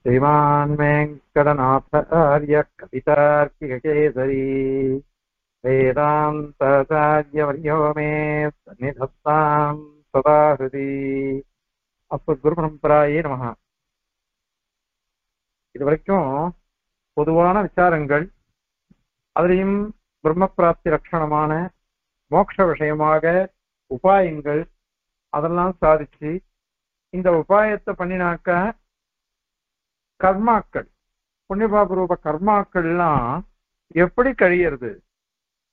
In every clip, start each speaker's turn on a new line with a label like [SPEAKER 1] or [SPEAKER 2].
[SPEAKER 1] श्रीमान् वेङ्कटनाथार्य कवितार्किककेसरी वेदान्ताचार्यवर्यो मे सन्निधत्तां सदा हृदि அஸ்மத்குருபரம்பராயே நமஹ. இது வரைக்கும் பொதுவான விசாரங்கள், அதிலையும் பிரம்ம பிராப்தி லட்சணமான மோட்ச விஷயமாக உபாயங்கள் அதெல்லாம் சாதிச்சு, இந்த உபாயத்தை பண்ணினாக்க கர்மாக்கள், புண்ணியபாப ரூப கர்மாக்கள்லாம் எப்படி கழியறது,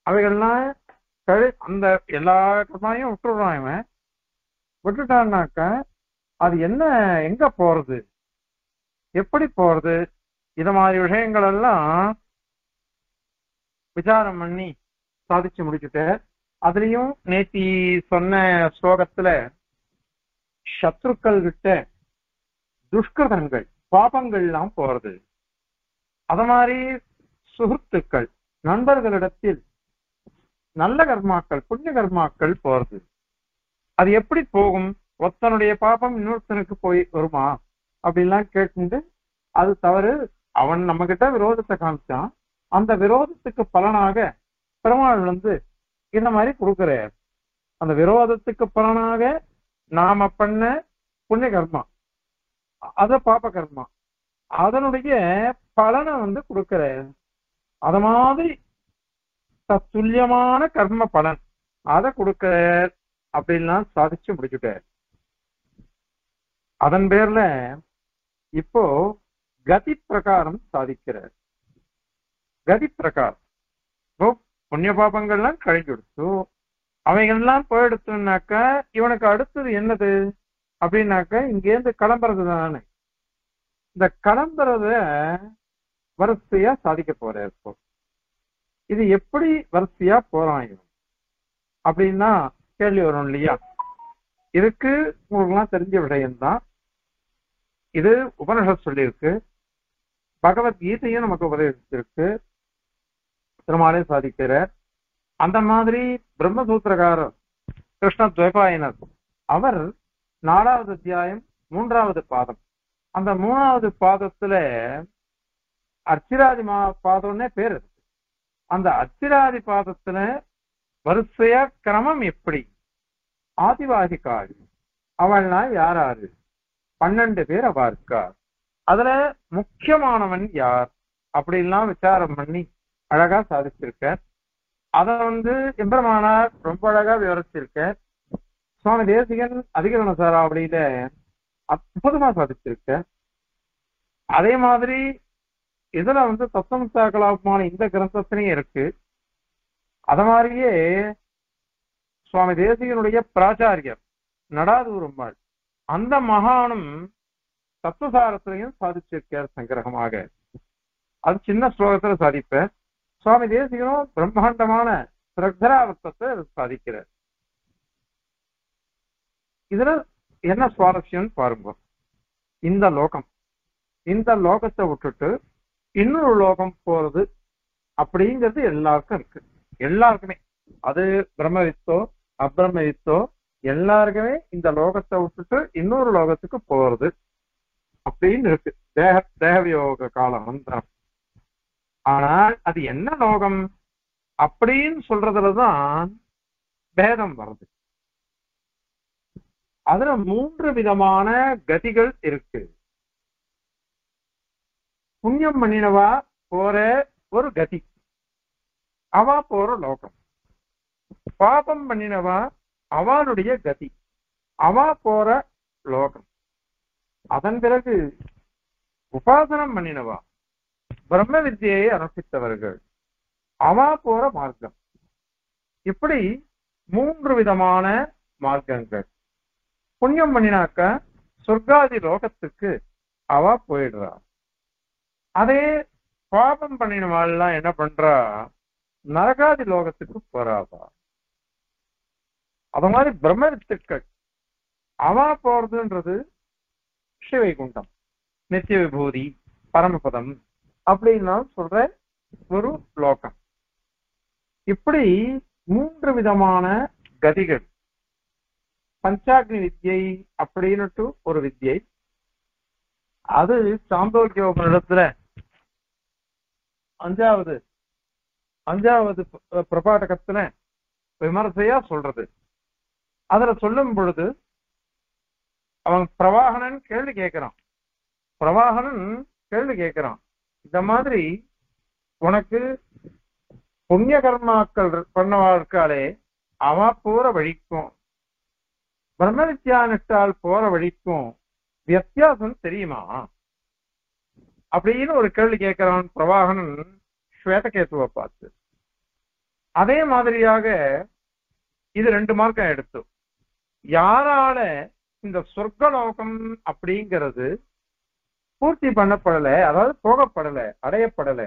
[SPEAKER 1] அவைகள்லாம் அந்த எல்லா கர்மாவையும் விட்டுடுறான். இவன் விட்டுட்டான்னாக்க அது என்ன, எங்க போறது, எப்படி போறது, இத மாதிரி விஷயங்கள் எல்லாம் விசாரம் பண்ணி சாதிச்சு முடிச்சுட்டு, அதுலயும் நேத்தி சொன்ன ஸ்லோகத்துல சத்ருக்கள் கிட்ட துஷ்கிருதங்கள் பாபங்கள் எல்லாம் போறது, அத மாதிரி சுகிருத்துக்கள் நண்பர்களிடத்தில் நல்ல கர்மாக்கள் புண்ணிய கர்மாக்கள் போறது. அது எப்படி போகும், ஒருத்தனுடைய பாபம் இன்னொருத்தனுக்கு போய் வருமா அப்படின்லாம் கேட்டு, அது தவறு, அவன் நம்ம கிட்ட விரோதத்தை காமிச்சான், அந்த விரோதத்துக்கு பலனாக பெருமாள் இந்த மாதிரி கொடுக்கிறார். அந்த விரோதத்துக்கு பலனாக நாம பண்ண புண்ணிய கர்மா, அத பாப கர்மா, அதனுடைய பலனை கொடுக்கிறார். அத மாதிரி துல்லியமான கர்ம பலன் அதை கொடுக்கிறார் அப்படின்லாம் சாதிச்சு முடிச்சுட்டார். அதன் பேர்ல இப்போ கதி பிரகாரம் சாதிக்கிறார். கதி பிரகாரம் புண்ணிய பாபங்கள்லாம் கழிஞ்சுடுச்சு, அவைகள்லாம் போயிடுச்சுனாக்க இவனுக்கு அடுத்தது என்னது அப்படின்னாக்க இங்கேருந்து கிளம்புறது தானே. இந்த கிளம்புறத வரிசையா சாதிக்க போற. இப்போ இது எப்படி வரிசையா போறான் இவன் அப்படின்னா கேள்வி வரும் இல்லையா? இதுக்கு உங்களுக்குலாம் தெரிஞ்ச விஷயம்தான். இது உபனிஷத் சொல்லியிருக்கு, பகவத்கீதையும் நமக்கு உபதேசிச்சிருக்கு, திருமாலே சாதிக்கிறார். அந்த மாதிரி பிரம்மசூத்திரகாரர் கிருஷ்ண துவைபாயனர் அவர் 4வது அத்தியாயம் 3வது பாதம், அந்த 3வது பாதத்துல அர்ச்சிராதி பாதம்னே பேர் இருக்கு. அந்த அர்ச்சிராதி பாதத்துல வரிசையா கிரமம் எப்படி, ஆதிவாதிகாரி அவள்னா யாராரு, 12 பேர் அவ இருக்கா, அதுல முக்கியமானவன் யார் அப்படின்லாம் விசாரம் பண்ணி அழகா சாதிச்சிருக்க. அத எம்பெருமானார் ரொம்ப அழகா விவரிச்சிருக்க. சுவாமி தேசிகன் அதிகரண சாராவளியில அற்புதமா சாதிச்சிருக்க. அதே மாதிரி இதுல தத்துவமுக்தா கலாபமான இந்த கிரந்தத்திலையும் இருக்கு. அத மாதிரியே சுவாமி தேசிகனுடைய பிராச்சாரியர் நடாதூரம்மாள், அந்த மகானும் தத்துவசாரத்திலையும் சாதிச்சிருக்கார் சங்கிரகமாக. அது சின்ன ஸ்லோகத்துல சாதிப்ப. சுவாமி தேசிகனும் பிரம்மாண்டமான பிரக்தராவர்த்தத்தை சாதிக்கிறார். இதுல என்ன சுவாரஸ்யம் பாருங்க. இந்த லோகத்தை விட்டுட்டு இன்னொரு லோகம் போறது அப்படிங்கிறது எல்லாருக்கும் இருக்கு. எல்லாருக்குமே, அது பிரம்மவித்தோ அப்பிரம்மவித்தோ எல்லாருக்குமே இந்த லோகத்தை விட்டுட்டு இன்னொரு லோகத்துக்கு போறது அப்படின்னு இருக்கு. தேகவியோக காலம் வந்தோம். ஆனால் அது என்ன லோகம் அப்படின்னு சொல்றதுலதான் பேதம் வருது. அதுல 3 விதமான கதிகள் இருக்கு. புண்ணியம் பண்ணினவா போற ஒரு கதி, அவா போற லோகம். பாபம் பண்ணினவா அவளுடைய கதி, அவா போற லோகம். அதன் பிறகு உபாசனம் பண்ணினவா, பிரம்ம வித்தியை அனுஷ்டித்தவர்கள், அவா போற மார்க்கம். இப்படி 3 விதமான மார்க்கங்கள். புண்ணியம் பண்ணினாக்க சொர்க்காதி லோகத்துக்கு அவா போயிடுறா. அதே பாபம் பண்ணினவாள்லாம் என்ன பண்றா, நரகாதி லோகத்துக்கு போறாவா. அத மாதிரி பிரம்ம வித்துக்கள் அவா போறதுன்றது ஸ்ரீவைகுண்டம், நித்திய விபூதி, பரமபதம் அப்படின்னா சொல்ற ஒரு லோகம். இப்படி 3 விதமான கதிகள். பஞ்சாக்னி வித்யை அப்படின்னுட்டு ஒரு வித்யை, அது சாந்தோக்கிய உபநிடத்துல அஞ்சாவது அஞ்சாவது பிரபாடகத்துல விமர்சையா சொல்றது. அதுல சொல்லும் பொழுது அவன் பிரவாகனன் கேள்வி கேட்கிறான். பிரவாகனன் கேள்வி கேட்கிறான், இந்த மாதிரி உனக்கு புண்ணிய கர்மாக்கள் பண்ணவாழ்க்காலே அவ போற வழிக்கும் பிரம்ம வித்யானிட்டால் போற வழிக்கும் வித்தியாசம் தெரியுமா அப்படின்னு ஒரு கேள்வி கேட்கிறான் பிரவாகனன் ஸ்வேதகேதுவை பார்த்து. அதே மாதிரியாக இது 2 மார்க்கம் எடுத்து, யாரால இந்த சொர்க்கலோகம் அப்படிங்கிறது பூர்த்தி பண்ணப்படல, அதாவது போகப்படல, அடையப்படல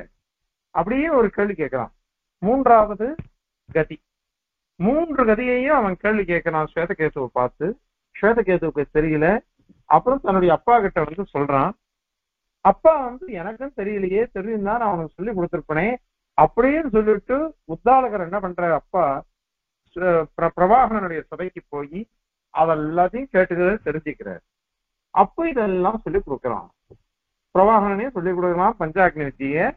[SPEAKER 1] அப்படியே ஒரு கேள்வி கேட்கிறான். 3வது கதி, 3 கதியையும் அவன் கேள்வி கேட்கிறான் ஸ்வேதகேதுவை பார்த்து. ஸ்வேதகேதுவுக்கு தெரியல. அப்புறம் தன்னுடைய அப்பா கிட்ட வந்து சொல்றான், அப்பா வந்து எனக்கும் தெரியலையே, தெரியும் தான் நான் அவனுக்கு சொல்லி கொடுத்திருப்பனே அப்படின்னு சொல்லிட்டு உத்தாலகர் என்ன பண்ற, அப்பா பிரவாகனுடைய சபைக்கு போய் அதெல்லாத்தையும் கேட்டுக்கிறது தெரிஞ்சுக்கிறார். அப்போ இதெல்லாம் சொல்லி கொடுக்குறான், பிரவாகனனே சொல்லி கொடுக்கலாம் பஞ்சாக்னி வித்திய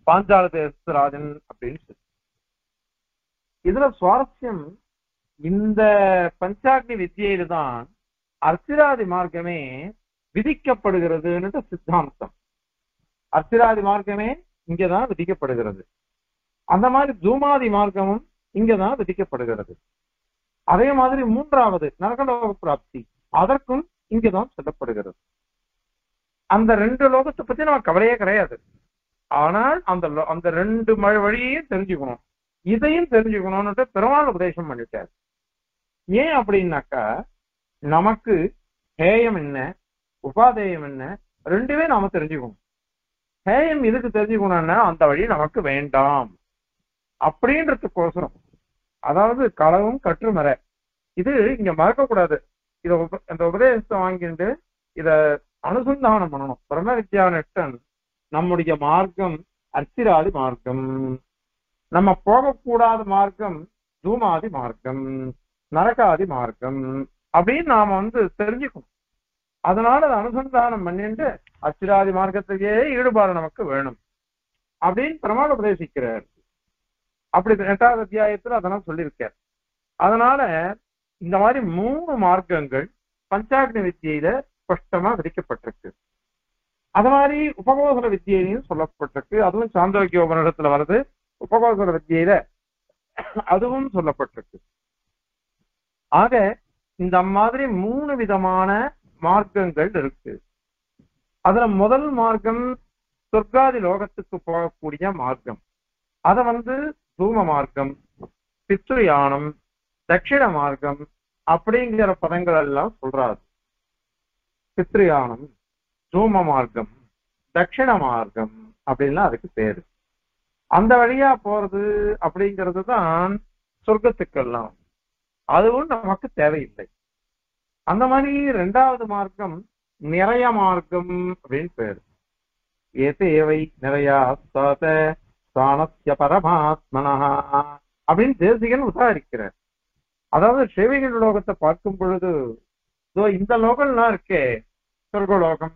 [SPEAKER 1] பாஞ்சால தேசராஜன் அப்படின்னு சொல்லி. இதுல சுவாரஸ்யம், இந்த பஞ்சாக்னி வித்தியில தான் அர்ச்சிராதி மார்க்கமே விதிக்கப்படுகிறதுன்னு சித்தாந்தம். அர்ச்சிராதி மார்க்கமே இங்கதான் விதிக்கப்படுகிறது. அந்த மாதிரி தூமாதி மார்க்கமும் இங்கதான் விதிக்கப்படுகிறது. அதே மாதிரி 3வது நரகலோக பிராப்தி, அதற்கும் இங்கதான் சொல்லப்படுகிறது. அந்த 2 லோகத்தை பத்தி நம்ம கவலையே கிடையாது. ஆனால் அந்த 2 வழியையும் தெரிஞ்சுக்கணும், இதையும் தெரிஞ்சுக்கணும்னு பெருமாள் உபதேசம் பண்ணிட்டார். ஏன் அப்படின்னாக்கா, நமக்கு ஹேயம் என்ன உபாதேயம் என்ன 2மே நாம தெரிஞ்சுக்கணும். ஹேயம் இதுக்கு தெரிஞ்சுக்கணும்னா அந்த வழி நமக்கு வேண்டாம் அப்படின்றதுக்கோசரம், அதாவது களவும் கற்றுமற, இது இங்க மறக்கக்கூடாது. இத அந்த உபதேசத்தை வாங்கிட்டு இத அனுசந்தானம் பண்ணணும். பிரம்ம வித்யானிஷ்டன் நம்முடைய மார்க்கம் அர்ச்சிராதி மார்க்கம், நம்ம போகக்கூடாத மார்க்கம் தூமாதி மார்க்கம், நரகாதி மார்க்கம் அப்படின்னு நாம வந்து தெரிஞ்சுக்கணும். அதனால அதை அனுசந்தானம் பண்ணிட்டு அர்ச்சிராதி மார்க்கத்தையே ஈடுபாடு நமக்கு வேணும் அப்படின்னு பிரமாண உபதேசிக்கிறார். அப்படி 8வது அத்தியாயத்துல அதெல்லாம் சொல்லியிருக்கார். அதனால இந்த மாதிரி 3 மார்க்கங்கள் பஞ்சாக்னி வித்தியில ஸ்பஷ்டமா விதிக்கப்பட்டிருக்கு. அது மாதிரி உபகோசல வித்தியிலையும் சொல்லப்பட்டிருக்கு. அதுவும் சாந்தோக்கிய உபநிடத்துல வருது. உபகோசல வித்தியில அதுவும் சொல்லப்பட்டிருக்கு. ஆக இந்த மாதிரி 3 விதமான மார்க்கங்கள் இருக்கு. அதுல முதல் மார்க்கம் சொர்க்காதி லோகத்துக்கு போகக்கூடிய மார்க்கம். அத வந்து தூம மார்க்கம், பித்ருயானம், தட்சிண மார்க்கம் அப்படிங்கிற பதங்கள் எல்லாம் சொல்றாரு. பித்ருயானம், தூம மார்க்கம், தட்சிண மார்க்கம் அப்படின்லாம் அதுக்கு பேரு. அந்த வழியா போறது அப்படிங்கிறது தான் சொர்க்கத்துக்கெல்லாம். அதுவும் நமக்கு தேவையில்லை. அந்த மாதிரி 2வது மார்க்கம் நிறைய மார்க்கம் அப்படின்னு பேரு. ஏதேவை நிறையா ஸ்தானஸ்ய பரமாத்மனா அப்படின்னு தேசிகன் உதாரிக்கிறார். அதாவது சேவைகள் லோகத்தை பார்க்கும் பொழுது இந்த லோகம்லாம் இருக்கே, சொர்க்கலோகம்,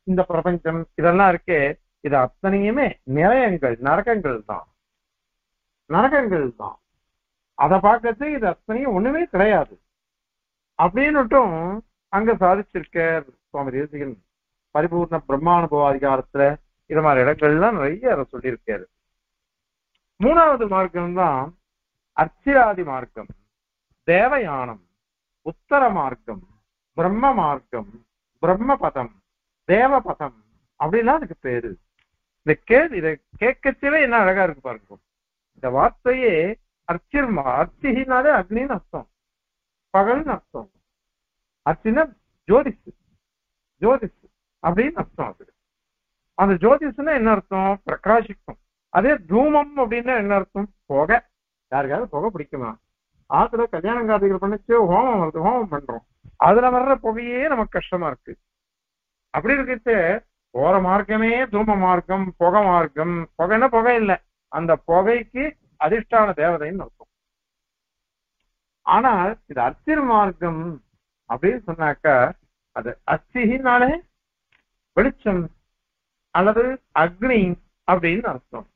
[SPEAKER 1] இந்த பிரபஞ்சம் இதெல்லாம் இருக்கே, இது அத்தனையுமே நிறையங்கள், நரகங்கள் தான், நரகங்கள் தான். அதை பார்க்கறது இது அத்தனையும் ஒண்ணுமே கிடையாது அப்படின்னுட்டும் அங்க சாதிச்சிருக்க சுவாமி தேசிகன் பரிபூர்ண பிரம்மானுபவ அதிகாரத்துல இது மாதிரி இடங்கள்லாம் நிறைய அதை சொல்லியிருக்காரு. 3வது மார்க்கம் தான் அர்ச்சிராதி மார்க்கம், தேவயானம், உத்தர மார்க்கம், பிரம்ம மார்க்கம், பிரம்மபதம், தேவபதம் அப்படின்னா அதுக்கு பேரு. இதை கேட்கச்சவே என்ன அழகா இருக்கு பாருங்க. இந்த வார்த்தையே அர்ச்சினாலே அக்னின்னு அர்த்தம், பகல்னு அர்த்தம். அர்ச்சினா ஜோதிஷ், ஜோதிஷ் அப்படின்னு அர்த்தம். அது அந்த ஜோதிஷுன்னா என்ன அர்த்தம்? பிரகாசிக்கும். அதே தூமம் அப்படின்னா என்ன அர்த்தம்? புகை. யாருக்காவது புகை பிடிக்குமா? ஆத்துல கல்யாணம் கார்த்திகள் பண்ணிச்சு ஹோமம் வருது, ஹோமம் பண்றோம், அதுல வர்ற புகையே நமக்கு கஷ்டமா இருக்கு. அப்படி இருக்கிறது போற மார்க்கமே தூம மார்க்கம், புகை மார்க்கம். புகைன்னா புகை இல்லை, அந்த புகைக்கு அதிஷ்டான தேவதைன்னு அர்த்தம். ஆனால் இது அர்ச்சிர் மார்க்கம் அப்படின்னு சொன்னாக்கா அது அஸ்தினாலே வெளிச்சம் அல்லது அக்னி அப்படின்னு அர்த்தம்.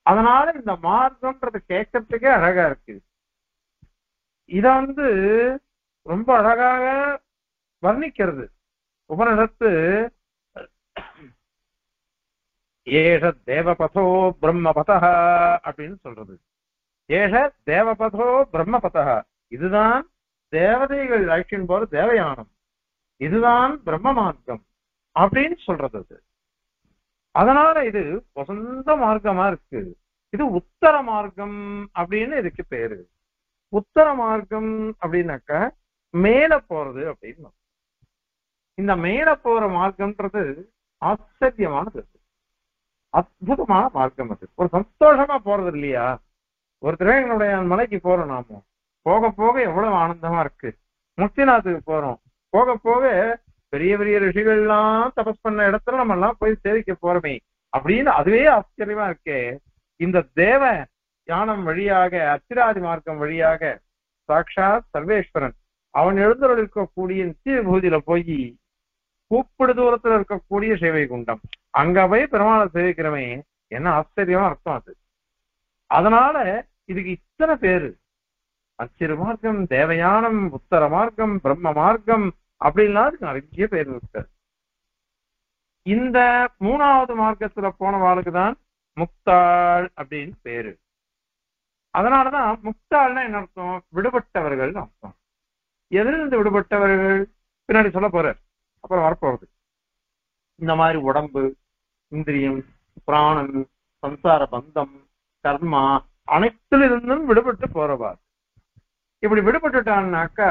[SPEAKER 1] அதனால இந்த மார்க்கம்ன்றது கேட்கறதுக்கே அழகா இருக்கு. இத ரொம்ப அழகாக வர்ணிக்கிறது உபனிஷத்து. ஏஷ தேவபதோ பிரம்மபதः அப்படின்னு சொல்றது. ஏஷ தேவபதோ பிரம்மபதः, இதுதான் தேவதைகள் ஆக்ஷன் போல தேவயானம், இதுதான் பிரம்ம மார்க்கம் அப்படின்னு சொல்றது அது. அதனால இது வசந்த மார்க்கமா இருக்கு. இது உத்தர மார்க்கம் அப்படின்னு இதுக்கு பேரு. உத்தர மார்க்கம் அப்படின்னாக்க மேல போறது அப்படின்னு. இந்த மேல போற மார்க்கம்ன்றது ஆச்சரியமானது, அற்புதமான மார்க்கம். அது ஒரு சந்தோஷமா போறது இல்லையா? ஒரு திரையங்களுடைய மலைக்கு போறோம், நாம போக போக எவ்வளவு ஆனந்தமா இருக்கு. முக்திநாத்துக்கு போறோம், போக போக பெரிய பெரிய ரிஷிகள்லாம் தபஸ் பண்ண இடத்துல நம்ம எல்லாம் போய் சேவிக்க போறோமே அப்படின்னு அதுவே ஆச்சரியமா இருக்கே. இந்த தேவ ஞானம் வழியாக அத்திராதி மார்க்கம் வழியாக சாட்சாத் சர்வேஸ்வரன் அவன் எழுந்தருள் இருக்கக்கூடிய நித்திய விபூதியில போய் கூப்பிடு தூரத்துல இருக்கக்கூடிய சேவை குண்டம் அங்க போய் பெருமாளை சேவிக்கிறமே, என்ன ஆச்சரியமா அர்த்தம் அது. அதனால இதுக்கு இத்தனை பேரு, அச்சிறு மார்க்கம், தேவயானம், உத்தர மார்க்கம், பிரம்ம மார்க்கம் அப்படின்லாம் அதுக்கு நிறைய பேர் இருக்கு. இந்த மூணாவது மார்க்கத்துல போனவாளுக்குதான் முக்தாள் அப்படின்னு பேரு. அதனாலதான் முக்தாள்னா என்ன அர்த்தம்? விடுபட்டவர்கள் அர்த்தம். எதிலிருந்து விடுபட்டவர்கள் பின்னாடி சொல்ல போற, அப்புறம் வரப்போறது. இந்த மாதிரி உடம்பு, இந்திரியம், பிராணன், சம்சார பந்தம், கர்மா அனைத்திலிருந்தும் விடுபட்டு போறவார். இப்படி விடுபட்டுட்டான்னாக்கா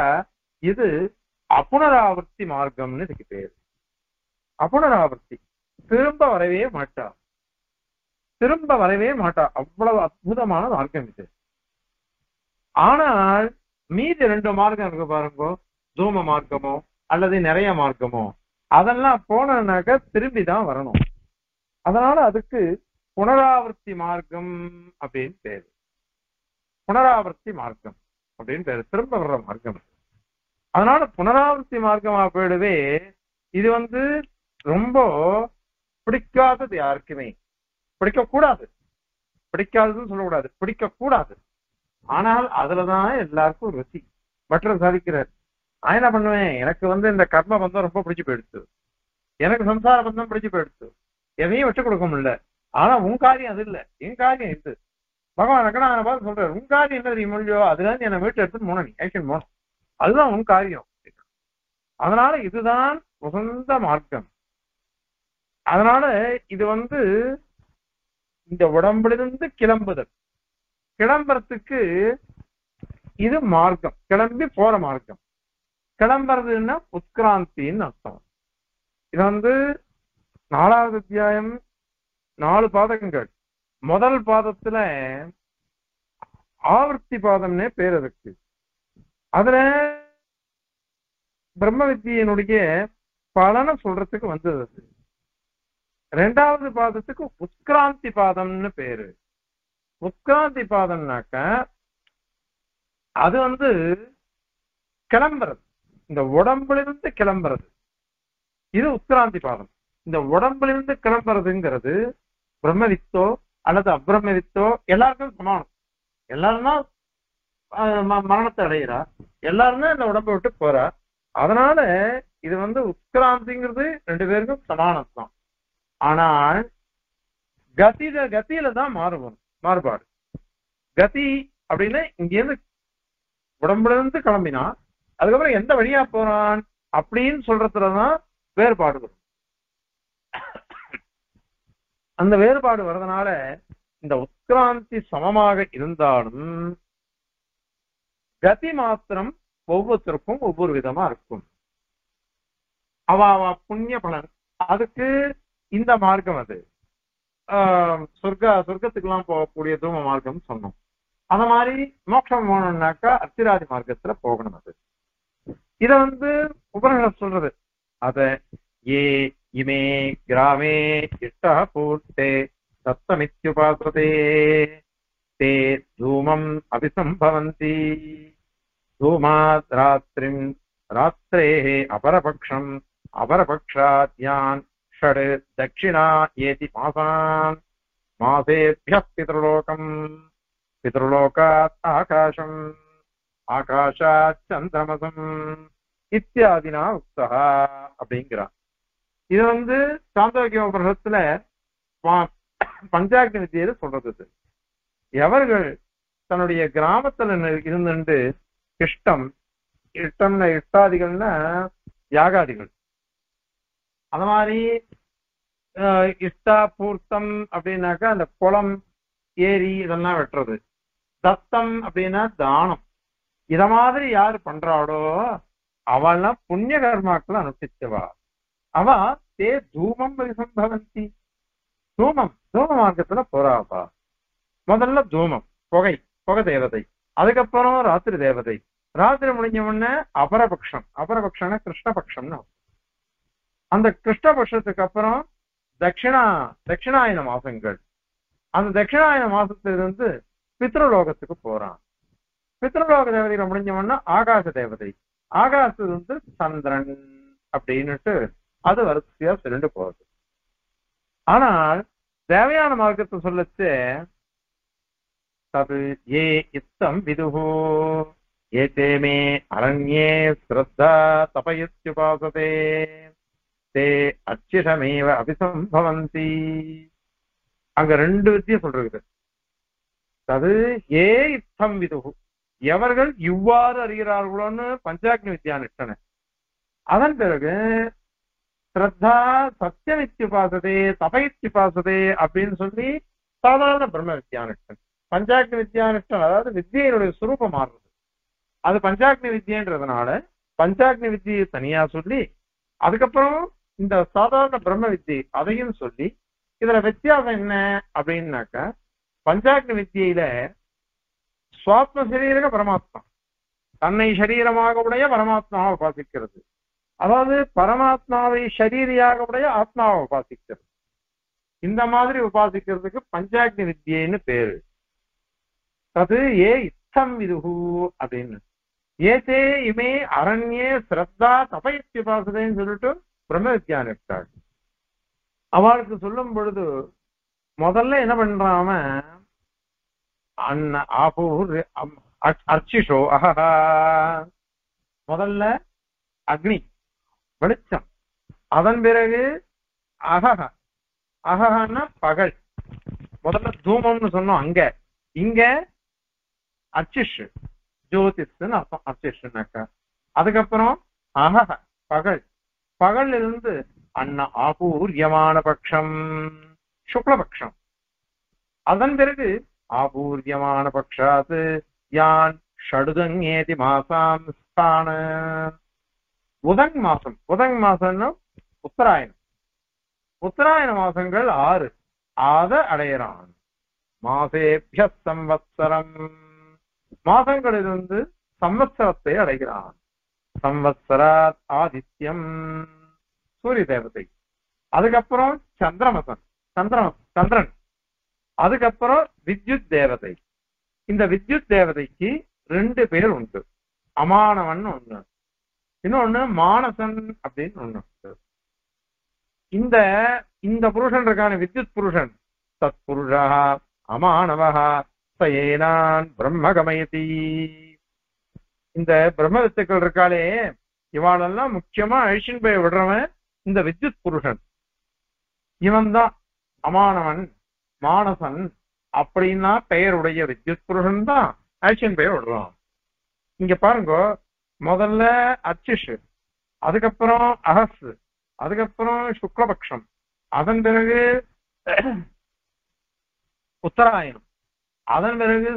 [SPEAKER 1] இது அப்புனராவர்த்தி மார்க்கம்னு இதுக்கு பேரு. அப்புனராவர்த்தி, திரும்ப வரவே மாட்டா, திரும்ப வரவே மாட்டா. அவ்வளவு அற்புதமான மார்க்கம் இது. ஆனால் மீதி ரெண்டு மார்க்கம் இருக்கு பாருங்க, தூம மார்க்கமோ அல்லது நிறைய மார்க்கமோ, அதெல்லாம் போனாக்க திரும்பிதான் வரணும். அதனால அதுக்கு புனராவர்த்தி மார்க்கம் அப்படின்னு பேரு. புனராவர்த்தி மார்க்கம் அப்படின்னு பேரு, திரும்ப வர்ற மார்க்கம். அதனால புனராவர்த்தி மார்க்கமா போயிடுவே. இது ரொம்ப பிடிக்காதது, யாருக்குமே பிடிக்கக்கூடாது. பிடிக்காததுன்னு சொல்லக்கூடாது, பிடிக்கக்கூடாது. ஆனால் அதுலதான் எல்லாருக்கும் ருசி. பட்டர் சாதிக்கிறார், நான் என்ன பண்ணுவேன், எனக்கு இந்த கர்ம பந்தம் ரொம்ப பிடிச்சு போயிடுச்சு, எனக்கு சம்சார பந்தம் பிடிச்சு போயிடுச்சு, எதையும் விட்டு கொடுக்க முடியல. ஆனா உன் காரியம் அது இல்ல, என் காரியம் இது. பகவான் ரக்கடான பார்த்து சொல்றாரு, உன் காரியம் என்ன தெரியும் முடியோ, அதுல என்னை வீட்டு எடுத்துன்னு போன, நீ ஆக்ஷன் போன, அதுதான் உன் காரியம். அதனால இதுதான் உகந்த மார்க்கம். அதனால இது இந்த உடம்பிலிருந்து கிளம்புதல், கிளம்புறதுக்கு இது மார்க்கம், கிளம்பி போற மார்க்கம். கிளம்புறதுன்னா உத்கிராந்தின்னு அர்த்தம். இது 4வது அத்தியாயம் 4 பாதங்கள். முதல் பாதத்துல ஆவர்த்தி பாதம்னே பேர் இருக்கு. அதுல பிரம்ம வித்தியினுடைய பலனை சொல்றதுக்கு வந்தது. 2வது பாதத்துக்கு உத்கிராந்தி பாதம்னு பேரு. உத்கிராந்தி பாதம்னாக்க அது கிளம்புறது, இந்த உடம்பிலிருந்து கிளம்புறது. இது உத்கிராந்தி பாதம். இந்த உடம்பிலிருந்து கிளம்புறதுங்கிறது பிரம்மவித்தோ அல்லது அப்பிரம்மவித்தோ எல்லாருக்கும் சமானம். எல்லாரும் தான் மரணத்தை அடைகிறா, எல்லாரும் தான் இந்த உடம்பை விட்டு போறா. அதனால இது உத்கிராந்திங்கிறது 2 பேருக்கும் சமானம் தான். ஆனால் கதியில தான் மாறுபாடு. கதி அப்படின்னா இங்கிருந்து உடம்புல இருந்து கிளம்பினா அதுக்கப்புறம் எந்த வழியா போறான் அப்படின்னு சொல்றதுலதான் வேறுபாடு வரும். அந்த வேறுபாடு வர்றதுனால இந்த உத்கிராந்தி சமமாக இருந்தாலும் கதி மாத்திரம் ஒவ்வொருத்தருக்கும் ஒவ்வொரு விதமா இருக்கும். அவ புண்ணிய பலன், அதுக்கு இந்த மார்க்கம், அது சொர்க்கத்துக்கு எல்லாம் போகக்கூடிய தூம மார்க்கம் சொன்னோம். அந்த மாதிரி மோட்சம் போகணும்னாக்கா அத்திராதி மார்க்கத்துல போகணும். அது இத உபனிஷத் சொல்றது. அத ஏ இமே கிராமே இஷ்ட பூர்த்தே சப்தமித்யுபாசதே தே தூமம் அபிசம்பவந்தி தூமாத் ராத்திரிம் ராத்திரேः அபரபக்ஷம் அபரபக்ஷாத்யான் ஷட் தட்சிணா ஏதி மாசான் மாசேभ्यः பித்ருலோகம் பித்ருலோகாத் ஆகாசம் ஆகாஷாத் சந்திரமசம் இத்தியாதினா உக்தா அப்படிங்கிறான். இது சாந்தோக்கிய உபநிஷத்துல பஞ்சாக்னி வித்தியில சொல்றது. எவர்கள் தன்னுடைய கிராமத்துல இருந்துட்டு இஷ்டாதிகள்னா யாகாதிகள், அந்த மாதிரி இஷ்டா பூர்த்தம் அப்படின்னாக்கா அந்த குளம் ஏரி இதெல்லாம் வெட்டுறது, தத்தம் அப்படின்னா தானம், இத மாதிரி யாரு பண்றாளோ அவள்லாம் புண்ணிய கர்மாக்களை அனுஷ்டிச்சவா. அவ தே தூமம் பரிசம்பவந்தி. தூம மார்க்கத்துல போறாப்பா. முதல்ல தூமம் புகை தேவதை, அதுக்கப்புறம் ராத்திரி தேவதை, ராத்திரி முடிஞ்ச உடனே அபரபக்ஷம்னா கிருஷ்ணபக்ஷம்னு. அந்த கிருஷ்ணபக்ஷத்துக்கு அப்புறம் தட்சிணாயன மாசங்கள். அந்த தட்சிணாயன மாசத்திலிருந்து பித்ருலோகத்துக்கு போறான். பித்ருலோக தேவதையில முடிஞ்ச உடனே ஆகாச தேவதை, ஆகாசத்து சந்திரன் அப்படின்னுட்டு அது வரிசையா சொல்லிட்டு போகுது. ஆனால் தேவையான மார்க்கத்தை சொல்லச்சு தது ஏ இத்தம் விதுஹு ஏதே மே அரண்யே ஸ்ரத்தா தபயுத்யுபாசதே தே அச்சிஷமேவ அபிசம்பவந்தி. அங்க ரெண்டு வித்தியை சொல்றது. தது ஏ இத்தம் விதுஹு, எவர்கள் இவ்வாறு அறிகிறார்களோன்னு பஞ்சாக்னி வித்யா நிஷ்டன. அதன் பிறகு ஸ்ரத்தா சத்தியமித்யுபாசதே தபயித்யுபாசதே அப்படின்னு சொல்லி சாதாரண பிரம்ம வித்யானிஷ்டன். பஞ்சாக்னி வித்யானிஷ்டன் அதாவது வித்தியினுடைய சுரூபம் மாறுறது. அது பஞ்சாக்னி வித்யன்றதுனால பஞ்சாக்னி வித்தியை தனியா சொல்லி அதுக்கப்புறம் இந்த சாதாரண பிரம்ம வித்தியை அதையும் சொல்லி இதுல வித்தியாசம் என்ன அப்படின்னாக்க, பஞ்சாக்னி வித்தியில சுவாத்ம சரீரக பரமாத்மா, தன்னை சரீரமாக உடைய பரமாத்மாவை உபாசிக்கிறது. அதாவது பரமாத்மாவை ஷரீரியாக உடைய ஆத்மாவை உபாசிக்கிறது. இந்த மாதிரி உபாசிக்கிறதுக்கு பஞ்சாக்னி வித்தியைன்னு பேரு. அது ஏ இத்தம் விதுஹு அப்படின்னு ஏதே இமே அரண்யே ஸ்ரத்தா தபயுத்யுபாசதேன்னு சொல்லிட்டு பிரம்ம வித்யான் இருக்காள். அவளுக்கு சொல்லும் பொழுது முதல்ல என்ன பண்றாம அர்ச்சிஷோ அஹஹா, முதல்ல அக்னி வெளிச்சம், அதன் பிறகு அகஹன்னா பகல். முதல்ல தூமம்னு சொன்னோம், இங்க அர்ச்சிஷ் ஜோதிஷ்ன்னு அர்த்தம். அர்ச்சிஷ்னாக்கா அதுக்கப்புறம் பகல் இருந்து அன்ன ஆபூர்யமான பட்சம் சுக்லபக்ஷம், அதன் பிறகு ஆபூர்யமான பட்சாத் யான் ஷடுதங்கேதி மாசாம் ஸ்தான. உதங் மாசம்னா உத்தராயண மாசங்கள் 6 ஆத அடையிறான். மாசேபிய சம்வத்சரம், மாசங்களிலிருந்து சம்வத்சரத்தை அடைகிறான். சம்வத்சராத் ஆதித்யம் சூரிய தேவதை, அதுக்கப்புறம் சந்திரன், அதுக்கப்புறம் வித்யுத் தேவதை. இந்த வித்யுத் தேவதைக்கு 2 பேர் உண்டு. அமானவன் ஒண்ணு, இன்னொன்னு மானசன் அப்படின்னு ஒண்ணு. இந்த புருஷன் இருக்கான வித்யுத் புருஷன், தத் புருஷா அமானவஹா சயேனான் பிரம்மகமயதி. இந்த பிரம்ம வித்துக்கள் இருக்காளே இவாளெல்லாம் முக்கியமா அழிச்சின் போய் விடுறவன் இந்த வித்யுத் புருஷன். இவன் தான் அமானவன் மானசன் அப்படின்னா பெயருடைய வித்யுத் புருஷன் தான் அழிச்சின் போய் விடுறான். இங்க பாருங்க, முதல்ல அர்ச்சிஷ், அதுக்கப்புறம் அகஸ், அதுக்கப்புறம் சுக்லபக்ஷம், அதன் பிறகு உத்தராயணம், அதன் பிறகு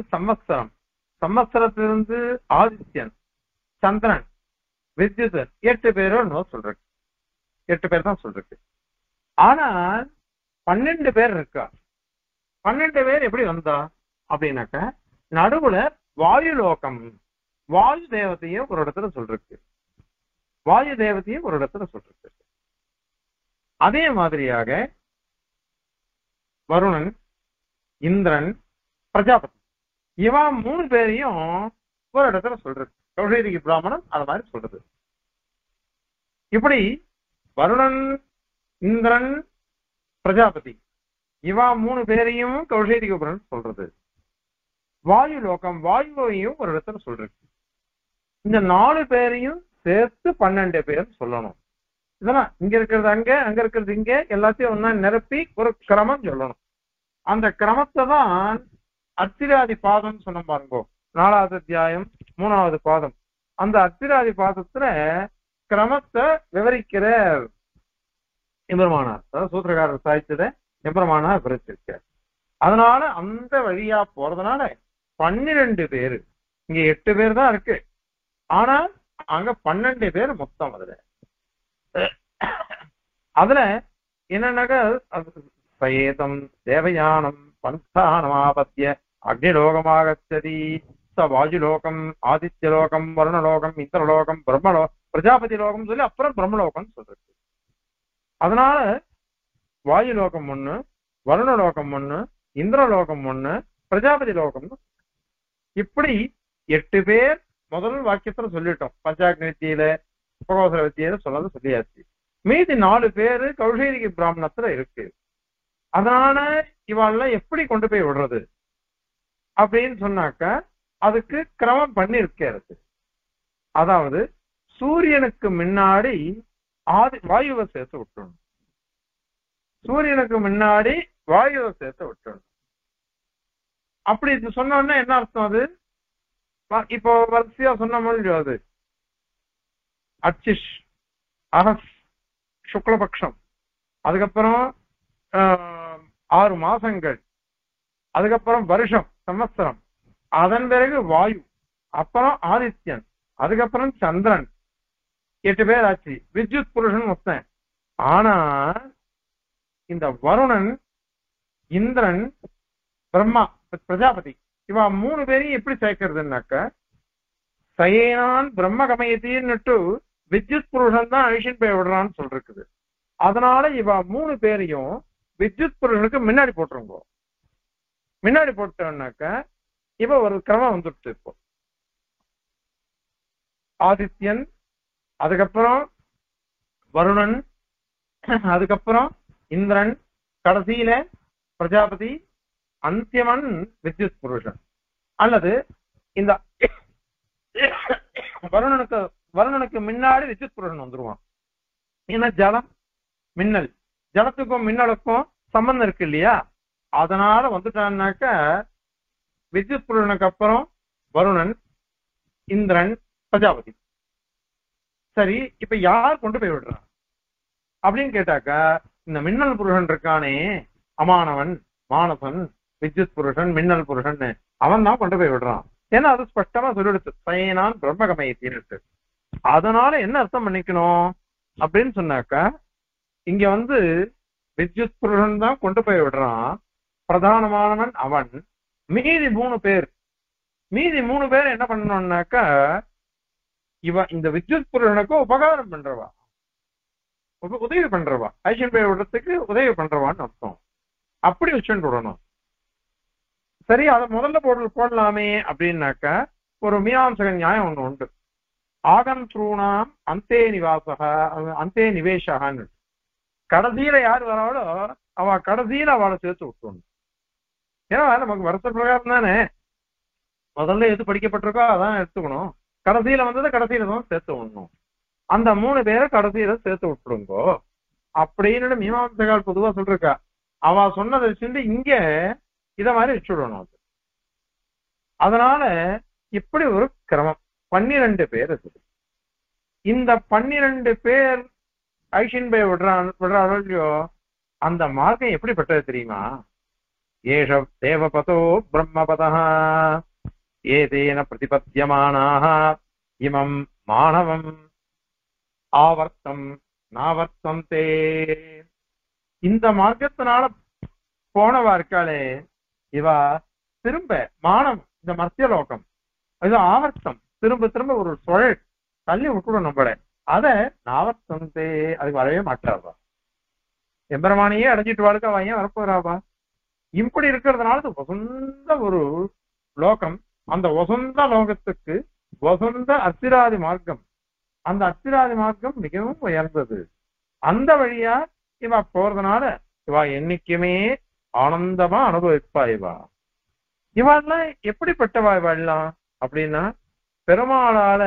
[SPEAKER 1] சம்வத்சரத்திலிருந்து ஆதித்யன், சந்திரன், வித்யுத், 8 பேரும் சொல்றேன். 8 பேர் தான் சொல்றது. ஆனால் 12 பேர் இருக்கா. 12 பேர் எப்படி வந்தா அப்படின்னாக்க, நடுவுல வாயு லோகம், வாயு தேவதையும் ஒரு இடத்துல சொல்றது. அதே மாதிரியாக வருணன், இந்திரன், பிரஜாபதி, இவன் 3 பேரையும் ஒரு இடத்துல சொல்றது. கௌஷேரிக்கு பிராமணன் அது மாதிரி சொல்றது. இப்படி வருணன், இந்திரன், பிரஜாபதி இவா 3 பேரையும் கௌஷேதிகபுரன் சொல்றது. வாயு லோகம், வாயுவையும் ஒரு இடத்துல சொல்றது. இந்த 4 பேரையும் சேர்த்து 12 பேர் சொல்லணும். இதெல்லாம் இங்க இருக்கிறது அங்க, அங்க இருக்கிறது இங்க, எல்லாத்தையும் ஒன்னா நிரப்பி ஒரு கிரமம் சொல்லணும். அந்த கிரமத்தை தான் அத்திராதி பாதம் சொன்ன பாருங்கோ, 4வது அத்தியாயம் 3வது பாதம். அந்த அத்திராதி பாதத்துல கிரமத்தை விவரிக்கிற எம்பெருமானார், அதாவது சூத்திரக்காரர் சாய்ச்சத எம்பெருமானார் விவரிச்சிருக்க. அதனால அந்த வழியா போறதுனால 12 பேரு, இங்க 8 பேர் தான் இருக்கு, ஆனா அங்க 12 பேர் மொத்தம். அதுல என்னன்னாக்க சயேதம் தேவயானம் பந்தானமாபத்திய அக்னிலோகமாகச்சதி ச வாயுலோகம் ஆதித்யலோகம் வருணலோகம் இந்திரலோகம் பிரஜாபதி லோகம் சொல்லி அப்புறம் பிரம்மலோகம் சொல்றது. அதனால வாயுலோகம் 1, வருணலோகம் 1, இந்திரலோகம் 1, பிரஜாபதி லோகம். இப்படி 8 பேர் முதல் வாக்கியத்துல சொல்லிட்டோம். பஞ்சாக்னி வித்தியில உபகோசர வித்தியில சொன்னது சொல்லியாச்சு. மீதி 4 பேரு கௌஷேதிக பிராமணத்துல இருக்கு. அதனால இவாள்லாம் எப்படி கொண்டு போய் விடுறது அப்படின்னு சொன்னாக்க அதுக்கு கிரமம் பண்ணி இருக்கிறது. அதாவது சூரியனுக்கு முன்னாடி வாயுவை சேர்த்து விட்டுணும், சூரியனுக்கு முன்னாடி வாயுவை சேர்த்து விட்டுணும். அப்படி சொன்னோன்னா என்ன அர்த்தம்? அது இப்போ வரிசையா சொன்ன மாதிரி அது அச்சிஷ், அகஸ், சுக்லபக்ஷம், அதுக்கப்புறம் 6 மாசங்கள், அதுக்கப்புறம் வருஷம் சம்வத்சரம், அதன் பிறகு வாயு, அப்புறம் ஆதித்யன், அதுக்கப்புறம் சந்திரன். 8 பேர் ஆச்சு. வித்யுத் புருஷன் மொத்தம். ஆனா இந்த வருணன், இந்திரன், பிரம்மா, பிரஜாபதி இவா 3 பேரையும் எப்படி சேர்க்கறதுன்னாக்க சயேனான் பிரம்ம கமயத்தின்னுட்டு வித்யுத் புருஷன் தான் அழிஷன் போய் விடுறான்னு சொல்றது. அதனால இவா 3 பேரையும் வித்யுத் புருஷனுக்கு முன்னாடி போட்டுருங்க. முன்னாடி போட்டோம்னாக்க இப்ப ஒரு கிரமம் வந்துட்டு இப்போ ஆதித்யன், அதுக்கப்புறம் வருணன், அதுக்கப்புறம் இந்திரன், கடைசியில பிரஜாபதி, அந்தியமன் வித்யுத் புருஷன். அல்லது இந்த வருணனுக்கு முன்னாடி வித்யுத் புருஷன் வந்துருவான். ஏன்னா ஜலம், மின்னல், ஜலத்துக்கும் மின்னலுக்கும் சம்பந்தம் இருக்கு இல்லையா? அதனால வந்துட்டான்னாக்க வித்யுத் புருஷனுக்கு அப்புறம் வருணன், இந்திரன், பிரஜாபதி. சரி, இப்ப யார் கொண்டு போய் விடுறான் அப்படின்னு கேட்டாக்க இந்த மின்னல் புருஷன் இருக்கானே, அமானவன், மானசன், வித்யுத் புருஷன், மின்னல் புருஷன், அவன் தான் கொண்டு போய் விடுறான். ஏன்னா அது ஸ்பஷ்டமா சொல்லிடுச்சு, சயனான் பிரம்மகமயத்தின்னு. அதனால என்ன அர்த்தம் பண்ணிக்கணும் அப்படின்னு சொன்னாக்கா இங்க வித்யுத் புருஷன் தான் கொண்டு போய் விடுறான், பிரதானமானவன் அவன். மீதி 3 பேர் என்ன பண்ணணும்னாக்கா இந்த வித்யுத் புருஷனுக்கு உபகாரம் பண்றவா, உதவி பண்றவா, ஐஷன் போய் விடுறதுக்கு உதவி பண்றவான்னு அர்த்தம். அப்படி வச்சுட்டு விடணும். சரி, அதை முதல்ல போடலாமே அப்படின்னாக்கா ஒரு மீமாம்சக நியாயம் ஒண்ணு உண்டு. ஆகந்திரூணாம் அந்தே நிவாசக அந்தே நிவேசகான்னு. கடைசியில யார் வராளோ அவ கடைசியில அவளை சேர்த்து விட்டுணும். ஏன்னா நமக்கு வருஷ பிரகாரம் தானே, முதல்ல எது படிக்கப்பட்டிருக்கோ அதான் எடுத்துக்கணும். கடைசியில வந்ததை கடைசியில தான் சேர்த்து விடணும். அந்த 3 பேரை கடைசியில சேர்த்து விட்டுருங்கோ அப்படின்னு மீமாம்சகால் பொதுவா சொல்லிருக்கா. அவ சொன்னதை வச்சுட்டு இங்க இத மாதிரி வச்சுடணும். அது அதனால இப்படி ஒரு கிரமம் 12 பேர் இருக்குது. இந்த 12 பேர் ஐஷின் பை விடுறாரோ இல்லையோ, அந்த மார்க்கம் எப்படிப்பட்டது தெரியுமா? ஏஷ தேவபதோ பிரம்மபதः ஏதேன பிரதிபத்தியமானாः இமம் மாணவம் ஆவர்த்தம் நாவர்த்தந்தே. இந்த மார்க்கத்தினால போனவா இருக்காளே இவா திரும்ப மானம், இந்த மத்தியலோகம், இது ஆவர்த்தம், திரும்ப திரும்ப ஒரு சுழல் தள்ளி விட்டுடும் நம்மள. அத நாவர்த்தந்தே, அதுக்கு வரவே மாட்டாவா. எம்பெருமானையே அடைஞ்சிட்டு வாழ்க்கை அவன் ஏன் வரப்போறாவா? இப்படி இருக்கிறதுனால இது வசந்த ஒரு லோகம். அந்த வசந்த லோகத்துக்கு வசந்த அத்திராதி மார்க்கம், அந்த அத்திராதி மார்க்கம் மிகவும் உயர்ந்தது. அந்த வழியா இவ போறதுனால இவ என்னைக்குமே ஆனந்தமா அனுபவிப்பா. இவெல்லாம் எப்படிப்பட்டவா இவெல்லாம் அப்படின்னா பெருமாளால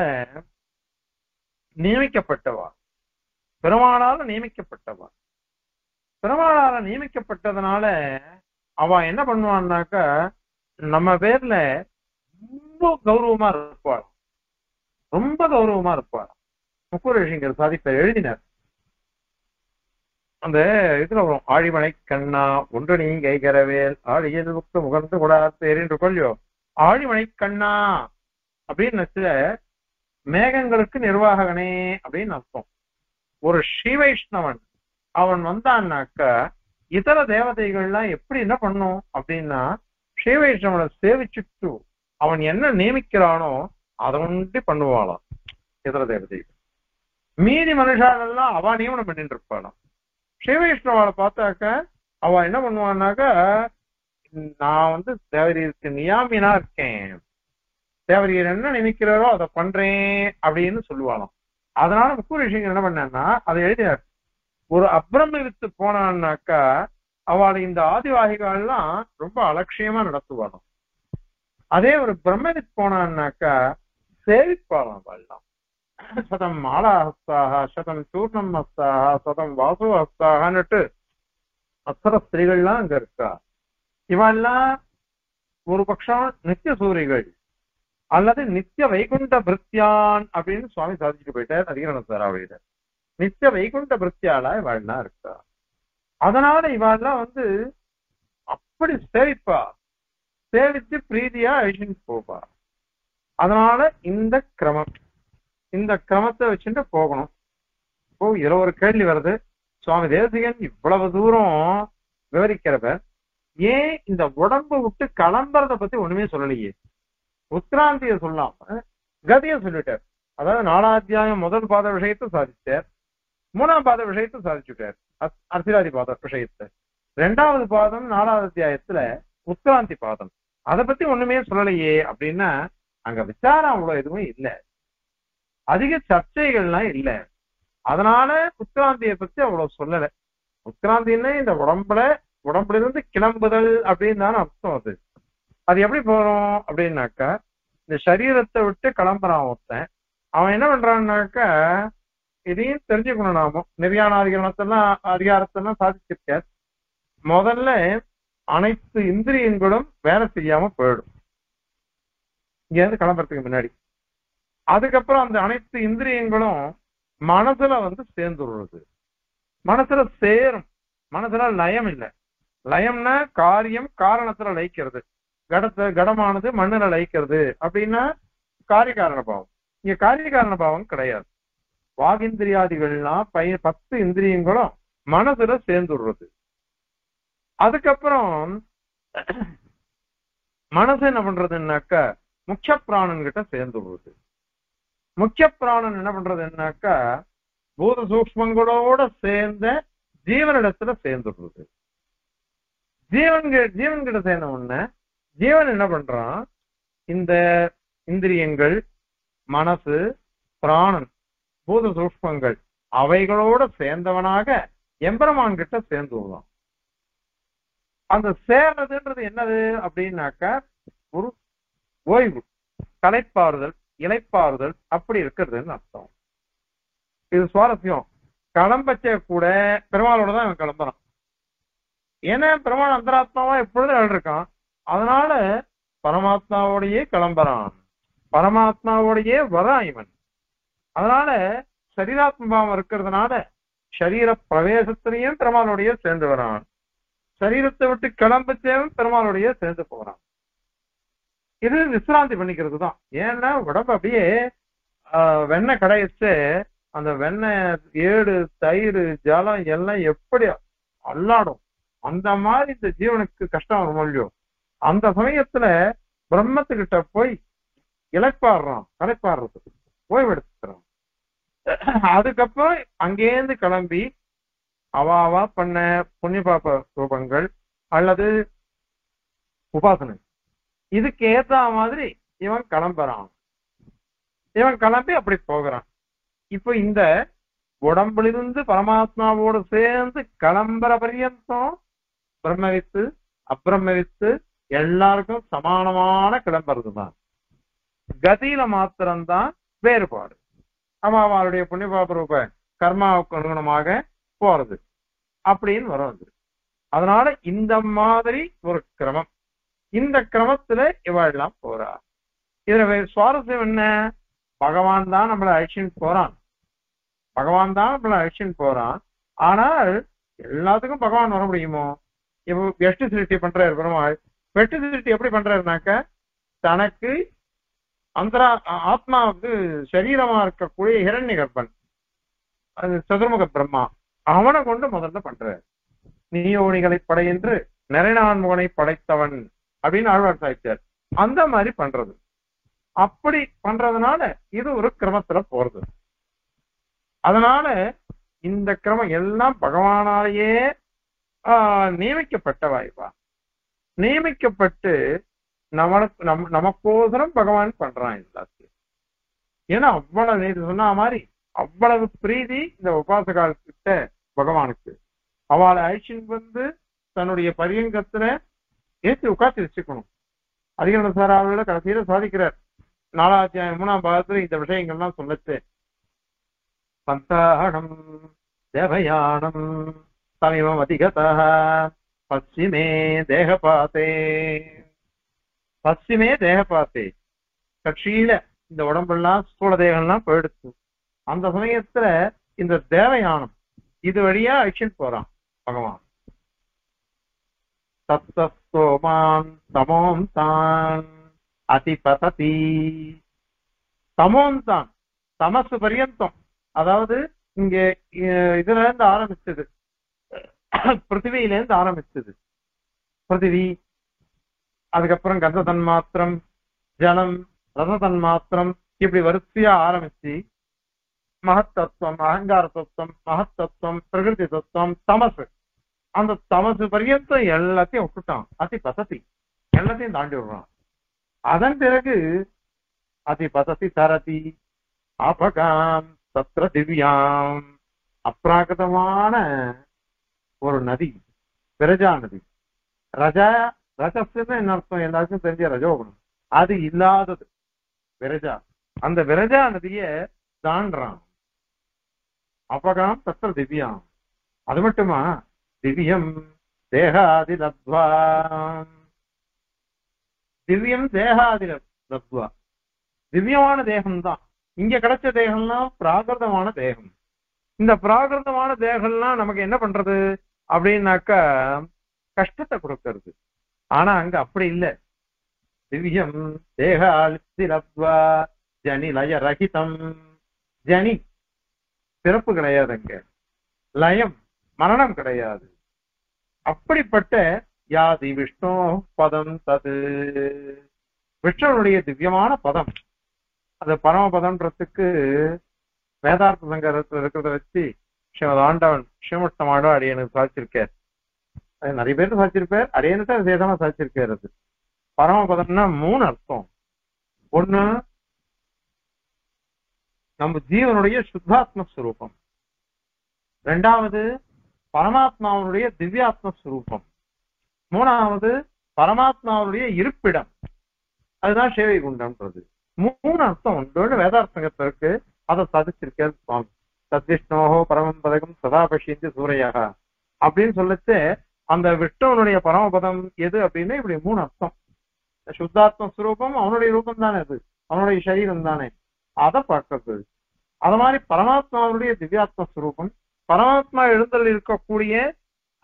[SPEAKER 1] நியமிக்கப்பட்டவா. பெருமாளால நியமிக்கப்பட்டவா. பெருமாளால நியமிக்கப்பட்டதுனால அவ என்ன பண்ணுவான்னாக்க நம்ம பேர்ல ரொம்ப கௌரவமா இருப்பாள். ரொம்ப கௌரவமா இருப்பாள். முக்கூரேஷங்கர் சாதிப்ப எழுதினார். அந்த இதுல வரும் ஆழிமலை கண்ணா ஒன்று நீ கைகரவேல் ஆழியல் முக்கு முகர்ந்து கொடாத்தேரின் கொள்ளியோ. ஆழிமலை கண்ணா அப்படின்னு மேகங்களுக்கு நிர்வாகனே அப்படின்னு அர்த்தம். ஒரு ஸ்ரீ வைஷ்ணவன் அவன் வந்தான்னாக்க இதர தேவதைகள்லாம் எப்படி என்ன பண்ணும் அப்படின்னா ஸ்ரீ வைஷ்ணவனை சேவிச்சுட்டு அவன் என்ன நியமிக்கிறானோ அதை ஒன்றி பண்ணுவாளாம் இதர தேவதைகள். மீதி மனுஷாலெல்லாம் அவ நியமனம் பண்ணிட்டு இருப்பாளாம். ஸ்ரீ வைஷ்ணவாவை பார்த்தாக்க அவ என்ன பண்ணுவான்னாக்க நான் தேவரீருக்கு நியாமினா இருக்கேன், தேவரீர் என்ன நினைக்கிறாரோ அதை பண்றேன் அப்படின்னு சொல்லுவாளாம். அதனால முக்கூரேஷங்கர் என்ன பண்ணா அதை எழுதினார். ஒரு அப்ரம வித்து போனான்னாக்கா அவளை இந்த ஆதிவாகிகள்லாம் ரொம்ப அலட்சியமா நடத்துவாளாம். அதே ஒரு பிரம்மவித் போனான்னாக்கா சேவிப்பாளாம். அவள்லாம் சதம் மாலா ஹஸ்தாக சதம் சூர்ணம் ஹஸ்தாக சதம் வாசு ஹஸ்தாகன்னுட்டு அப்சர ஸ்திரீகள்லாம் அங்க இருக்கா. இவெல்லாம் ஒரு பட்சம் நித்திய சூரிகள் அல்லது நித்திய வைகுண்ட பிருத்தியான் அப்படின்னு சுவாமி சாதிச்சுட்டு போயிட்டார் அதிகரண சாராவளியில. நித்திய வைகுண்ட பிருத்தியால இவாள்னா இருக்கா. அதனால இவாள்லாம் அப்படி சேவிப்பா. சேவித்து பிரீதியா அழிச்சுட்டு போப்பா. அதனால இந்த கிரமத்தை வச்சுட்டு போகணும். இப்போ இதுல ஒரு கேள்வி வருது. சுவாமி தேசிகன் இவ்வளவு தூரம் விவரிக்கிறவர் ஏன் இந்த உடம்பு விட்டு கிளம்புறத பத்தி ஒண்ணுமே சொல்லலையே? உத்கிராந்திய சொல்லாம கதிய சொல்லிட்டார். அதாவது 4ஆம் அத்தியாயம் முதல் பாத விஷயத்தை சாதிச்சார், 3ஆம் பாத விஷயத்தை சாதிச்சுட்டார் அர்த்திராதி பாத விஷயத்தை. 2வது பாதம் 4வது அத்தியாயத்துல உத்கிராந்தி பாதம் அதை பத்தி ஒண்ணுமே சொல்லலையே அப்படின்னா அங்க விசாரம் அவ்வளவு எதுவும் இல்லை, அதிக சர்ச்சைகள்லாம் இல்லை. அதனால உத்கிராந்தியை பத்தி அவ்வளவு சொல்லலை. உத்கிராந்தின்னா இந்த உடம்புல இருந்து கிளம்புதல் அப்படின்னு தானே அர்த்தம். அது எப்படி போறோம் அப்படின்னாக்கா இந்த சரீரத்தை விட்டு கிளம்புறான் ஒருத்தன். அவன் என்ன பண்றான்னாக்கா இதையும் தெரிஞ்சுக்கணும். நாம நிர்யாண அதிகாரத்தெல்லாம் சாதிச்சிருக்க முதல்ல அனைத்து இந்திரியங்களும் வேலை செய்யாம போயிடும் இங்க இருந்து கிளம்புறதுக்கு முன்னாடி. அதுக்கப்புறம் அந்த அனைத்து இந்திரியங்களும் மனசுல சேர்ந்துடுறது. மனசுல சேரும். மனசுல லயம் இல்லை. லயம்னா காரியம் காரணத்துல லயிக்கிறது. கடமானது மண்ணுல லயிக்கிறது அப்படின்னா காரிகாரண பாவம். இங்க காரிகாரண பாவம் கிடையாது. வாகிந்திரியாதிகள்லாம் 10 இந்திரியங்களும் மனசுல சேர்ந்துடுறது. அதுக்கப்புறம் மனசு என்ன பண்றதுன்னாக்கா முக்கிய பிராணன் கிட்ட சேர்ந்துடுறது. முக்கிய பிராணன் என்ன பண்றதுன்னாக்கா பூத சூக்ஷ்மங்களோட சேர்ந்த ஜீவனிடத்துல சேர்ந்துடுறது. ஜீவன் கிட்ட சேர்ந்த உடனே ஜீவன் என்ன பண்றான், இந்த இந்திரியங்கள் மனசு பிராணன் பூத சூக்ஷ்மங்கள் அவைகளோட சேர்ந்தவனாக எம்பெருமான் கிட்ட சேர்ந்து விடுவான். அந்த சேர்றதுன்றது என்னது அப்படின்னாக்கா ஒரு ஓய்வு, களைப்பாறுதல், இளைப்பாறுதல் அப்படி இருக்கிறதுன்னு அர்த்தம். இது சுவாரஸ்யம். கிளம்பச்ச கூட பெருமாளோட தான் இவன் கிளம்புறான். ஏன்னா பெருமாள் அந்தராத்மாவா எப்பொழுதும் இருக்கான். அதனால பரமாத்மாவோடையே கிளம்புறான், பரமாத்மாவோடையே வரான் இவன். அதனால சரீராத்மாவம் இருக்கிறதுனால சரீர பிரவேசத்திலையும் பெருமாளுடைய சேர்ந்து வரான், சரீரத்தை விட்டு கிளம்பச்சேவும் பெருமாளுடைய சேர்ந்து போறான். இது விசிராந்தி பண்ணிக்கிறது தான். ஏன்னா உடம்பு அப்படியே வெண்ணெய் கடையிச்சு அந்த வெண்ணெய் ஏடு தயிர் ஜலம் எல்லாம் எப்படி அல்லாடும் அந்த மாதிரி இந்த ஜீவனுக்கு கஷ்டம் வரும் இல்லையோ. அந்த சமயத்துல பிரம்மத்துக்கிட்ட போய் இளைப்பாடுறான், களைப்பாடுறதுக்கு ஓய்வெடுத்துக்கிறான். அதுக்கப்புறம் அங்கேருந்து கிளம்பி அவாவா பண்ண புண்ணிய பாப ரூபங்கள் அல்லது உபாசனை இதுக்கு ஏத்த மாதிரி இவன் கிளம்புறான். இவன் கிளம்பி அப்படி போகிறான். இப்ப இந்த உடம்பிலிருந்து பரமாத்மாவோடு சேர்ந்து கிளம்புற பரியந்தம் பிரம்மவித்து அப்பிரம்மவித்து எல்லாருக்கும் சமானமான கிளம்புறதுதான். கதியில மாத்திரம்தான் வேறுபாடு. அவருடைய புண்ணியபாப ரூப கர்மாவுக்கு அனுகுணமாக போறது அப்படின்னு வரும். அதனால இந்த மாதிரி ஒரு கிரமம், இந்த கிரமத்துல இவெல்லாம் போறா. இதுல சுவாரஸ்யம் என்ன? பகவான் தான் நம்மளை அழிச்சின்னு போறான், பகவான் தான் நம்மளை அழிச்சின்னு போறான். ஆனால் எல்லாத்துக்கும் பகவான் வர முடியுமோ? இப்போ வெஷ்டி சிருஷ்டி பண்றாரு பெருமாள். வெட்டு சிருஷ்டி எப்படி பண்றாருனாக்க, தனக்கு அந்த ஆத்மாவுக்கு சரீரமா இருக்கக்கூடிய ஹிரண்ய கர்ப்பன், அது சதுர்முக பிரம்மா, அவனை கொண்டு முதல்ல பண்றாரு. நீயோனிகளை படை என்று நிறைநான்முகனை படைத்தவன் அப்படின்னு ஆழ்வார் சாய்ச்சார். அந்த மாதிரி பண்றது, அப்படி பண்றதுனால இது ஒரு கிரமத்துல போறது. அதனால இந்த கிரமம் எல்லாம் பகவானாலேயே நியமிக்கப்பட்ட வாய்ப்பா, நியமிக்கப்பட்டு நமக்கோசரம் பகவான் பண்றான் எல்லாத்தையும். ஏன்னா அவ்வளவு நேற்று சொன்ன மாதிரி அவ்வளவு பிரீதி இந்த உபாசகால் கிட்ட பகவானுக்கு. அவளை அழிச்சின் வந்து தன்னுடைய பரியங்கத்துல ஏற்றி உட்காந்து வச்சுக்கணும். அதிகரண சாராவில் கடைசியில சாதிக்கிறார். 4ஆம் அத்தியாயம் 3ஆம் பாகத்துல இந்த விஷயங்கள்லாம் சொல்லச்சு. சந்தானம் தேவயானம் சமீபம் அதிகதா பশ্চিமே தேகபாத்தே, பশ্চিமே தேகபாத்தே, கட்சியில இந்த உடம்பெல்லாம் ஸ்தூல தேகம்லாம் போயிடுச்சு. அந்த சமயத்துல இந்த தேவயானம் இது வழியா அழிச்சுன்னு போறான் பகவான். தத்தோமான் தமோம் தான் அதிபததி, தமோம் தான் தமசு பரியந்தம், அதாவது இங்க இதுல இருந்து ஆரம்பிச்சது, பிருத்திவியில இருந்து ஆரம்பிச்சது. பிருத்திவி, அதுக்கப்புறம் கந்த தன்மாத்திரம், ஜலம், ரச தன்மாத்திரம், இப்படி வரிசையா ஆரம்பிச்சு மகத்தத்துவம், அகங்கார தத்துவம், மகத்தத்துவம், பிரகிருதி தத்துவம், தமசு, அந்த தமசு பரியந்தம் எல்லாத்தையும் விட்டுட்டான். அதி பசதி எல்லாத்தையும் தாண்டி விடுறான். அதன் பிறகு அதி பசதி தரதி அபகாம் சத்ர திவ்யாம், அப்ராகிருதமான ஒரு நதி, விரஜா நதி. ரஜஸ்ன்னு என்ன அர்த்தம்? எல்லாருக்கும் தெரிஞ்ச ரஜோகுணம், அது இல்லாதது விரஜா. அந்த விரஜா நதிய தாண்டான். அபகாம் சத்ர திவ்யாம். அது மட்டுமா, திவ்யம் தேகாதி லத்வா, திவ்யம் தேகாதி லத்வா, திவ்யமான தேகம்தான். இங்க கிடைச்ச தேகம்லாம் பிராகிருதமான தேகம். இந்த பிராகிருதமான தேகம்லாம் நமக்கு என்ன பண்றது அப்படின்னாக்கா கஷ்டத்தை கொடுக்கறது. ஆனா அங்க அப்படி இல்லை. திவ்யம் தேகாதி லத்வா ஜனி லய ரஹிதம், ஜனி பிறப்பு கிடையாது, அங்க லயம் மரணம் கிடையாது. அப்படிப்பட்ட யாதி விஷ்ணு பதம் தது, விஷ்ணுனுடைய திவ்யமான பதம். அது பரமபதம்ன்றதுக்கு வேதார்த்த சங்கரத்துல இருக்கிறத வச்சு ஸ்ரீமத் ஆண்டவன் ஸ்ரீமுஷ்ணமாடோ அடியனுக்கு சாதிச்சிருக்கார். அது நிறைய பேருக்கு சாதிச்சிருப்பார், அடியனுக்கு விசேஷமா சாதிச்சிருக்காரு. அது பரமபதம்னா 3 அர்த்தம். ஒண்ணு, நம்ம ஜீவனுடைய சுத்தாத்ம ஸ்வரூபம். 2வது பரமாத்மாவுடைய திவ்யாத்ம ஸ்வரூபம். 3வது பரமாத்மாவுடைய இருப்பிடம், அதுதான் சேவை குண்டம்ன்றது. 3 அர்த்தம் உண்டு வேதார்த்தங்கத்திற்கு. அதை சாதிச்சிருக்காரு சுவாமி. சத்விஷ்ணோஹோ பரமம் பதகம் சதா பஷ்யந்தி சூரையாக அப்படின்னு சொல்லிச்சு. அந்த விஷ்ணுவனுடைய பரமபதம் எது அப்படின்னு இப்படி 3 அர்த்தம். சுத்தாத்ம ஸ்வரூபம் அவனுடைய ரூபம் தானே, அது அவனுடைய சரீரம் தானே, அதை பார்க்கறது. அது மாதிரி பரமாத்மாவுடைய திவ்யாத்ம ஸ்வரூபம், பரமாத்மா எழுந்தல் இருக்கக்கூடிய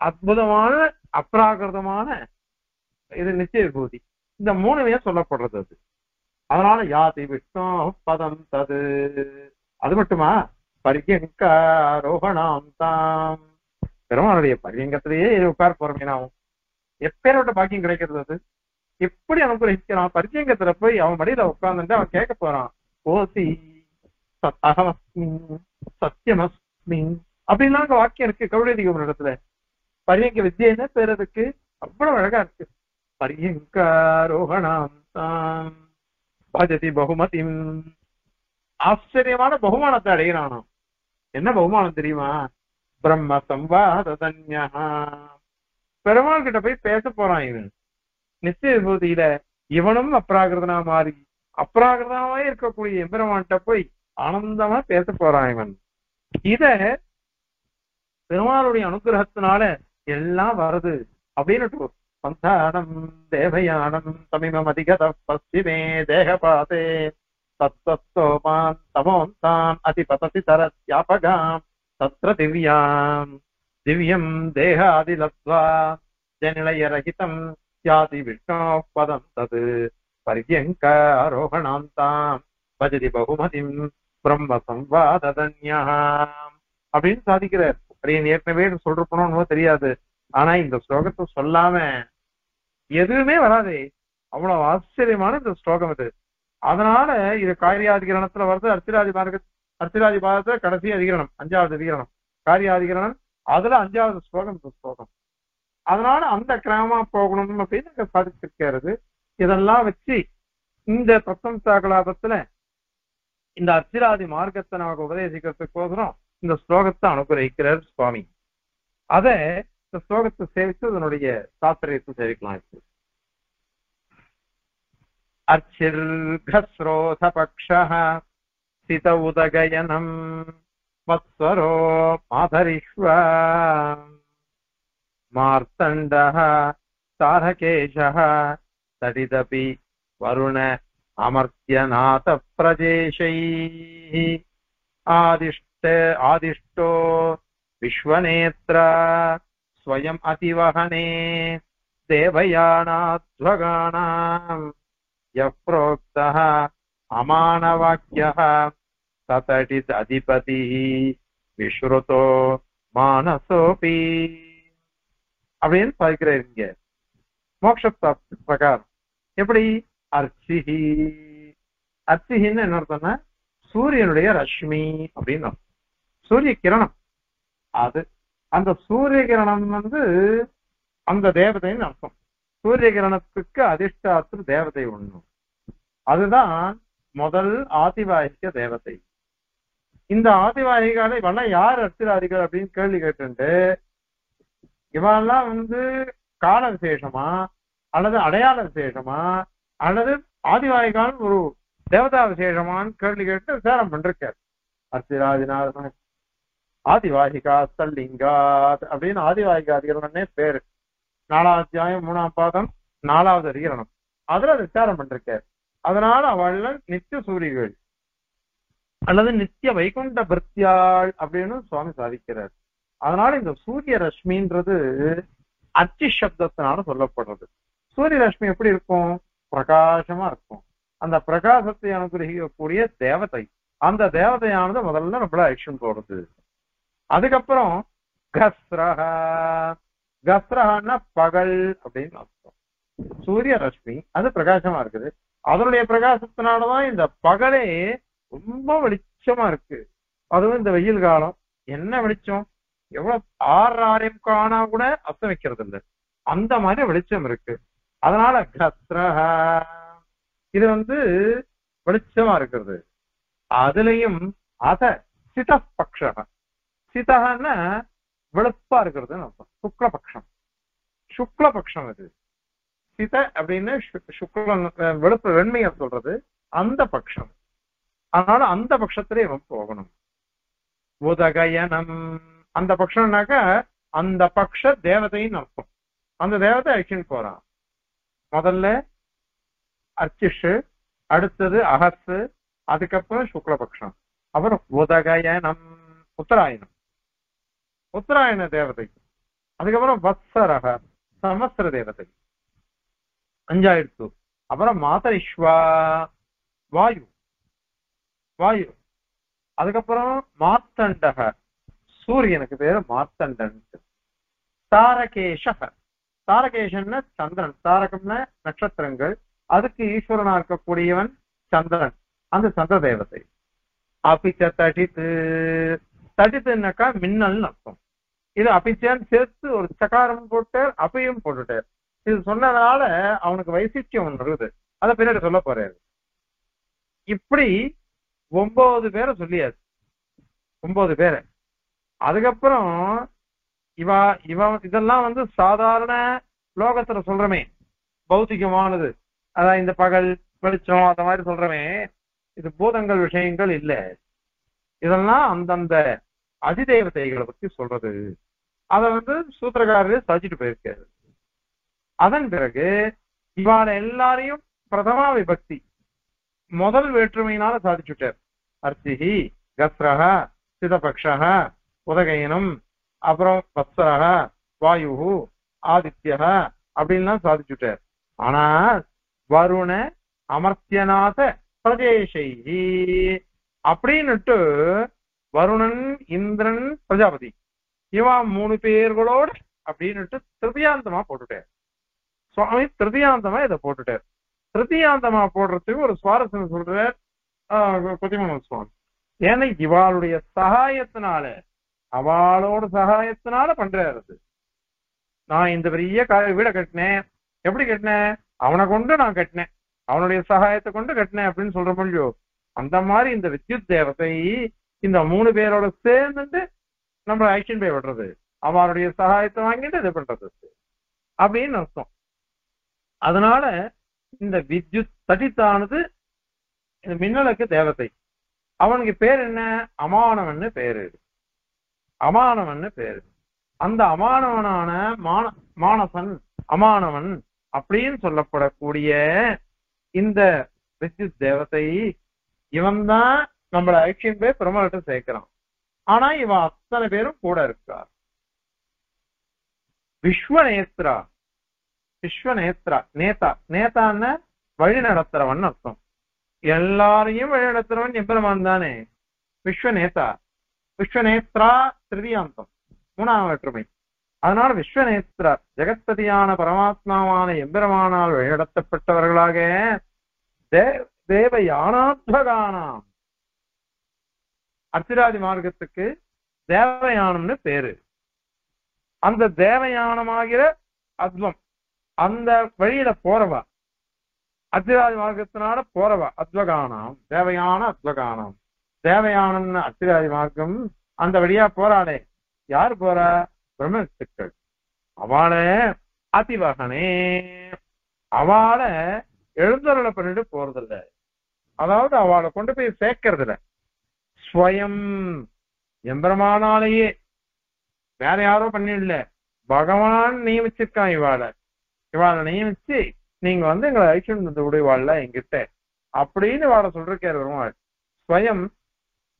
[SPEAKER 1] அற்புதமான அப்ராகிருதமான இது நிச்சய விபூதி. இந்த 3மே சொல்லப்படுறது அது. அதனால யாதி விஷ்ணு பதம் தது. அது மட்டுமா, பரியங்காரோகணாம் தாம், பெருமானுடைய பரியங்கத்திலேயே உட்கார் போறமேனாவும் எப்பேரோட பாக்கியம் கிடைக்கிறது. அது எப்படி அனுகிரகிக்கிறான்? பரியங்கத்துல போய் அவன் மடியில உட்கார்ந்துட்டு அவன் கேட்க போறான், ஓசி அகமஸ்மின் சத்தியமஸ்மின் அப்படின்னா அங்க வாக்கியம் இருக்கு கௌடதிகம் இடத்துல. பரியங்க வித்தியன்னு பேரதுக்கு அவ்வளவு அழகா இருக்கு. பரியங்காரோகணாம் தாம் பஜதி பகுமதி, ஆச்சரியமான பகுமானத்தை அடைகிறானாம். என்ன பகுமானம் தெரியுமா? பிரம்ம சம்வாதன்யா. பெருமாள் கிட்ட போய் பேச போறான் இவன் நித்திய விபூதியில. இவனும் அப்ராகிருதனா மாறி அப்ராகிருதமாவே இருக்கக்கூடிய எம்பெருமான்கிட்ட போய் ஆனந்தமா பேச போறான் இவன். இத பெருமாளுடைய அனுகிரகத்தினால எல்லாம் வருது அப்படின்னு பந்தானம் தேவயானம் தமிமம் அதிகத பஸ்திமே தேகபாதே தத்தோமான் தமோந்தான் அதிபததி தரத்யாபகாம் தத்ர திவ்யாம் திவ்யம் தேகாதிலத்வா ஜனிலயரகிதம் யாதி விஷ்ணோ பதம் தது பர்யங்க ஆரோகணாந்தாம் பஜதி பகுமதிம் பிரம்ம சம்வாதன்யாம் அப்படின்னு சாதிக்கிறார். அப்படின்னு ஏற்கனவே சொல்றப்பனோ தெரியாது. ஆனா இந்த ஸ்லோகத்தை சொல்லாம எதுவுமே வராது. அவ்வளவு ஆச்சரியமான இந்த ஸ்லோகம் இது. அதனால இது காரியாதிகரணத்துல வருது. அர்ச்சிராதி பாதத்துல கடைசி அதிகரணம் 5வது அதிகரணம் காரியாதிகரணம். அதுல 5வது ஸ்லோகம் இந்த ஸ்லோகம். அதனால அந்த கிராமமா போகணும் அப்படின்னு சாதிச்சிருக்கிறது. இதெல்லாம் வச்சு இந்த பிரசம்சா கலாபத்துல இந்த அர்ச்சிராதி மார்க்கத்தை நமக்கு உபதேசிக்கிறதுக்கோசரம் இந்த ஸ்லோகத்தை அனுகிரகிக்கிறார் சுவாமி. அத இந்த ஸ்லோகத்தை சேவித்து அதனுடைய தாத்பரியத்தை சேவிக்கலாம். அர்ச்சிர்கஸ்ரோத பக்ஷஹ சித உதகயனம் மத்ஸ்வரோ மாதரிஷ்வா மார்த்தண்டஹ தாரகேஷஹ தடிதபி வருண அமர்த்யநாத பிரஜேஷைஹ ஆதிஷ்டோ விஸ்வநேத்ர ஸ்வயம் அதிவஹனே தேவயானாத்வகானாம் யப்ரோக்தஹ அமானவாக்யஹ ததடித் அதிபதி விஸ்ருதோ மானசோபி அப்படின்னு பார்க்கிறார். இங்க மோட்ச பிரகாரம் எப்படி அர்ச்சிஹி. அர்ச்சிஹின்னு என்ன அர்த்தம்னா சூரியனுடைய ரஷ்மி அப்படின்னு சூரிய கிரணம். அது அந்த சூரிய கிரணம் அந்த தேவதைன்னு அர்த்தம். சூரிய கிரணத்துக்கு அதிஷ்டாத்திர தேவதை ஒண்ணு. அதுதான் முதல் ஆதிவாகிக தேவதை. இந்த ஆதிவாகிகளை இவெல்லாம் யார் அர்ச்சிராதிகள் அப்படின்னு கேள்வி கேட்டு இவெல்லாம் கால விசேஷமா அல்லது அடையாள விசேஷமா அல்லது ஆதிவாகிகால் ஒரு தேவதா விசேஷமான்னு கேள்வி கேட்டு விசாரம் பண்றார். அர்ச்சிராதிநாத ஆதிவாகிகா ஸ்தல்லிங்காத் அப்படின்னு ஆதிவாகிகா அதிகரணமே பேரு. 4வது அத்தியாயம் 3ஆம் பாதம் 4வது அதிகரணம். அதுல விசாரம் பண்றார். அதனால அவள் நித்திய சூரிகள் அல்லது நித்திய வைகுண்ட பிருத்தியாள் அப்படின்னு சுவாமி சாதிக்கிறார். அதனால இந்த சூரிய ரஷ்மின்றது அச்சி சப்தத்தினால சொல்லப்படுறது. சூரிய ரஷ்மி எப்படி இருக்கும்? பிரகாசமா இருக்கும். அந்த பிரகாசத்தை அனுகிரகிக்கக்கூடிய தேவதை. அந்த தேவதையானது முதல்ல நம்மள ஆக்ஷன் போடுறது. அதுக்கப்புறம் கஸ்ரஹா. கஸ்ரஹான்னா பகல் அப்படின்னு அர்த்தம். சூரிய ரஷ்மி அது பிரகாசமா இருக்குது. அதனுடைய பிரகாசத்தினாலதான் இந்த பகலே ரொம்ப வெளிச்சமா இருக்கு. அதுவும் இந்த வெயில் காலம் என்ன வெளிச்சம்! எவ்வளவு 6 காணா கூட அஸ்தமிக்கிறது இல்லை. அந்த மாதிரி வெளிச்சம் இருக்கு. அதனால கஸ்ரஹா இது வெளிச்சமா இருக்கிறது. அதுலயும் அத சித பக்ஷ. சிதன்னா வெளுப்பா இருக்கிறதுன்னு அர்த்தம். சுக்லபக்ஷம். சுக்லபக்ஷம் இது சித அப்படின்னு சுக்லம் வெளுப்பு வெண்மையை சொல்றது அந்த பட்சம். அதனால அந்த பட்சத்திலே இவன் போகணும். உதகயனம் அந்த பட்சம்னாக்க அந்த பட்ச தேவதைன்னு அர்த்தம். அந்த தேவதை ஆக்ஷன் போறான். முதல்ல அர்ச்சிஷு, அடுத்தது அகசு, அதுக்கப்புறம் சுக்லபக்ஷம், அப்புறம் உதகயனம் உத்தராயணம், உத்தராயண தேவதை, அதுக்கப்புறம் வத்சரக சமஸ்திர தேவதை 5 அப்புறம் மாதரிஷ்வா வாயு வாயு, அதுக்கப்புறம் மார்த்தண்டக சூரியனுக்கு பேரு மார்த்தண்டன், தாரகேஷக தாரகேஷன்னா சந்திரன், தாரகம்னா நட்சத்திரங்கள், அதுக்கு ஈஸ்வரனா இருக்கக்கூடியவன் சந்திரன், அந்த சந்திர தேவதை. அபிச்ச தடித்து, தடித்துனாக்கா மின்னல் அர்த்தம். இது அபிச்சன்னு சேர்த்து ஒரு சகாரம் போட்டு அபியும் போட்டுட்டார். இது சொன்னதுனால அவனுக்கு வைசிஷ்டியம் ஒன்று இருக்குது, அதை பின்னாடி சொல்ல போறாரு. இப்படி 9 பேரை சொல்லியாச்சு, 9 பேரை. அதுக்கப்புறம் இவா இவ இதெல்லாம் வந்து சாதாரண லோகத்துல சொல்றமே, பௌத்திகமானது, அதான் இந்த பகல் வெளிச்சம் அந்த மாதிரி சொல்றமே, இது பூதங்கள் விஷயங்கள் இல்ல. இதெல்லாம் அந்தந்த அதிதேவதைகளை பத்தி சொல்றது. அத வந்து சூத்திரக்காரர் சாதிச்சுட்டு போயிருக்காரு. அதன் பிறகு இவாள எல்லாரையும் பிரதமா விபக்தி முதல் வேற்றுமையினால சாதிச்சுட்டார். அர்த்திஹி, கஸ்ரஹ, சிதபக்ஷஹ, உதகையனம், அப்புறம் வத்சரஹ, வாயு, ஆதித்யஹ அப்படின்லாம் சாதிச்சுட்டார். ஆனா வருண அமர்த்தியநாத பிரஜேஷை அப்படின்னுட்டு வருணன், இந்திரன், பிரஜாபதி இவா 3 பேர்களோட அப்படின்னுட்டு திருதியாந்தமா போட்டுட்டார் சுவாமி. திருதியாந்தமா இதை போட்டுட்டார். திருதியாந்தமா போடுறதுக்கு ஒரு சுவாரஸ்யம் சொல்றார் கொத்திமன சுவாமி. ஏன்னா இவாளுடைய சகாயத்தினால, அவளோட சகாயத்தினால பண்றாரு. நான் இந்த பெரிய வீடை கட்டினேன், எப்படி கட்டினேன், அவனை கொண்டு நான் கட்டினேன், அவனுடைய சகாயத்தை கொண்டு கட்டினேன் அப்படின்னு சொல்ற முடியோ. அந்த மாதிரி இந்த வித்யுத் தேவதை இந்த 3 பேரோட சேர்ந்துட்டு நம்ம ஆக்ஷன் பே விடுறது, அவருடைய சகாயத்தை வாங்கிட்டு இது பண்றது அப்படின்னு அர்த்தம். அதனால இந்த வித்யுத் தடித்தானது இந்த மின்னலுக்கு தேவதை. அவனுக்கு பேர் என்ன, அமானவன்னு பேரு. அமானவன்னு பேரு. அந்த அமானவனான மானசன், அமானவன் அப்படின்னு சொல்லப்படக்கூடிய இந்த வித்யுத் தேவதை, இவன் தான் நம்மள ஆக்ஷன் பே பெருமாள்கிட்ட சேர்க்கிறான். ஆனா இவன் அத்தனை பேரும் கூட இருக்கார். விஸ்வநேத்ரா, விஸ்வநேத்ரா, நேதா, நேதான்னு வழி நடத்துறவன் அர்த்தம். எல்லாரையும் வழி நடத்துறவன் எம்பெருமான் தானே விஸ்வநேதா. விஸ்வநேத்ரா திருதியாந்தம், 3ஆம் வேற்றுமை. அதனால விஸ்வநேத்ரா ஜெகத்பதியான பரமாத்மாவான எம்பெருமானால் வழிநடத்தப்பட்டவர்களாக தேவயானாத்வகானாம், அர்த்திராதி மார்க்கத்துக்கு தேவயானம்னு பேரு. அந்த தேவயானமாகிற அத்வம், அந்த வழியில போறவா, அர்த்திராதி மார்க்கத்தினால போறவா அத்வகானாம், தேவயான அத்வகானாம். தேவயானம்னு அர்த்திராதி மார்க்கம், அந்த வழியா போறாளே, யாரு போறா, பிரம்மத்துக்கள். அவளை அதிவகனே, அவளை எழுந்தருளை பண்ணிட்டு போறதில்ல, அதாவது அவளை கொண்டு போய் சேர்க்கறது இல்ல. ஸ்வயம் எம்பெருமானாலேயே, வேற யாரோ பண்ணிடல, பகவான் நியமிச்சிருக்கான் இவாளை. இவாளை நியமிச்சு நீங்க வந்து எங்களை ஐக்கியம் விடுவாள்ல எங்கிட்ட அப்படின்னு வாழ சொல்றாரு பெருமாள். ஸ்வயம்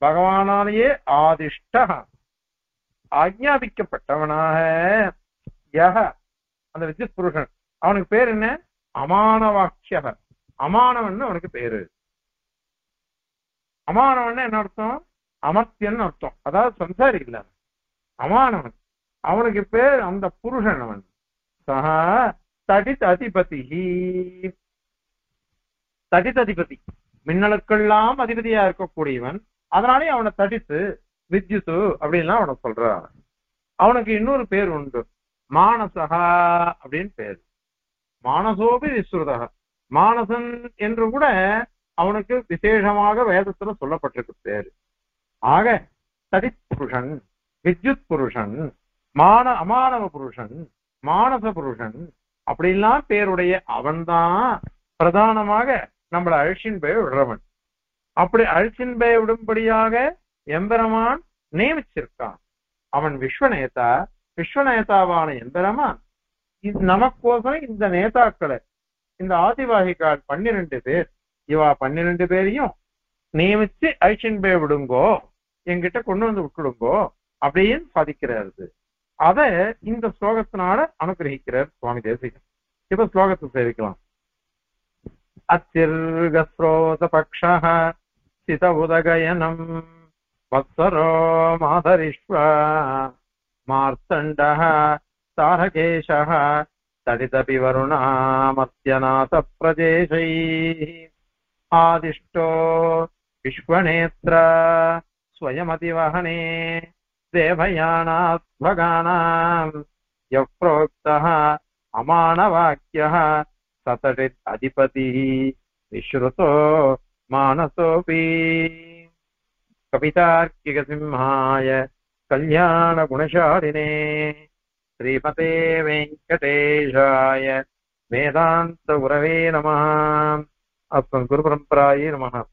[SPEAKER 1] பகவானாலேயே ஆதிஷ்ட, ஆஜ்ஞாபிக்கப்பட்டவனாக, யக அந்த வித்யுத் புருஷன், அவனுக்கு பேர் என்ன, அமானவாக்கியக, அமானவன் அவனுக்கு பேரு. அமானவன் என்ன அர்த்தம், அமர்த்தியன் அர்த்தம், அதாவது சம்சாரி இல்ல, அமானவன். அவனுக்கு பேர் அந்த புருஷன் அவன். சஹா தடித் அதிபதி, தடித் அதிபதி, மின்னலுக்கெல்லாம் அதிபதியா இருக்கக்கூடியவன். அதனாலே அவனை தடித்து வித்யுத்து அப்படின்லாம் அவனை சொல்றான். அவனுக்கு இன்னொரு பேர் உண்டு, மானசகா அப்படின்னு பேர். மானசோபி விஸ்ருதக, மானசன் என்று கூட அவனுக்கு விசேஷமாக வேதத்துல சொல்லப்பட்டிருக்கு பேரு. ஆக தடித் புருஷன், வித்யுத் புருஷன், அமானவ புருஷன், மானச புருஷன் அப்படின்லாம் பேருடைய அவன்தான் பிரதானமாக நம்மளை அழிச்சின் பய விடுறவன். அப்படி அழிச்சின் பய விடும்படியாக எம்பெருமான் நியமிச்சிருக்கான். அவன் விஸ்வநேதா, விஸ்வநேதாவான எம்பெருமான் நமக்கோசம் இந்த நேதாக்களை, இந்த ஆதிவாகிகால் 12 பேர், இவா 12 பேரையும் நியமிச்சு அழிச்சின் பய விடுங்கோ, என்கிட்ட கொண்டு வந்து விட்டுடுங்கோ அப்படின்னு சாதிக்கிறாரு. அத இந்த ஸ்லோகத்தினால அனுகிரகிக்கிறார் சுவாமி தேசிகன். இப்ப ஸ்லோகத்தை சேவிக்கலாம். அத்திர்கஸ்ரோத பக்ஷஹ சித உதகயனம் வத்சரோ மாதரிஷ்வ மார்த்தண்டஹ தாரகேஷஹ தடிதபி வருணாமத்யநாத பிரஜேஷைः ஆதிஷ்டோ விஸ்வநேத்ர ஸ்வயமதிவஹனே தேவயானாத்வகானாம் யப்ரோக்தஹ அமானவாக்யஹ சதடித் அதிபதி விஸ்ருதோ மானசோபி. कवितार्किकसिंहाय कल्याणगुणशालिने श्रीमते वेङ्कटेशाय वेदान्तगुरवे नमः। अस्मद्गुरुपरम्परायै नमः।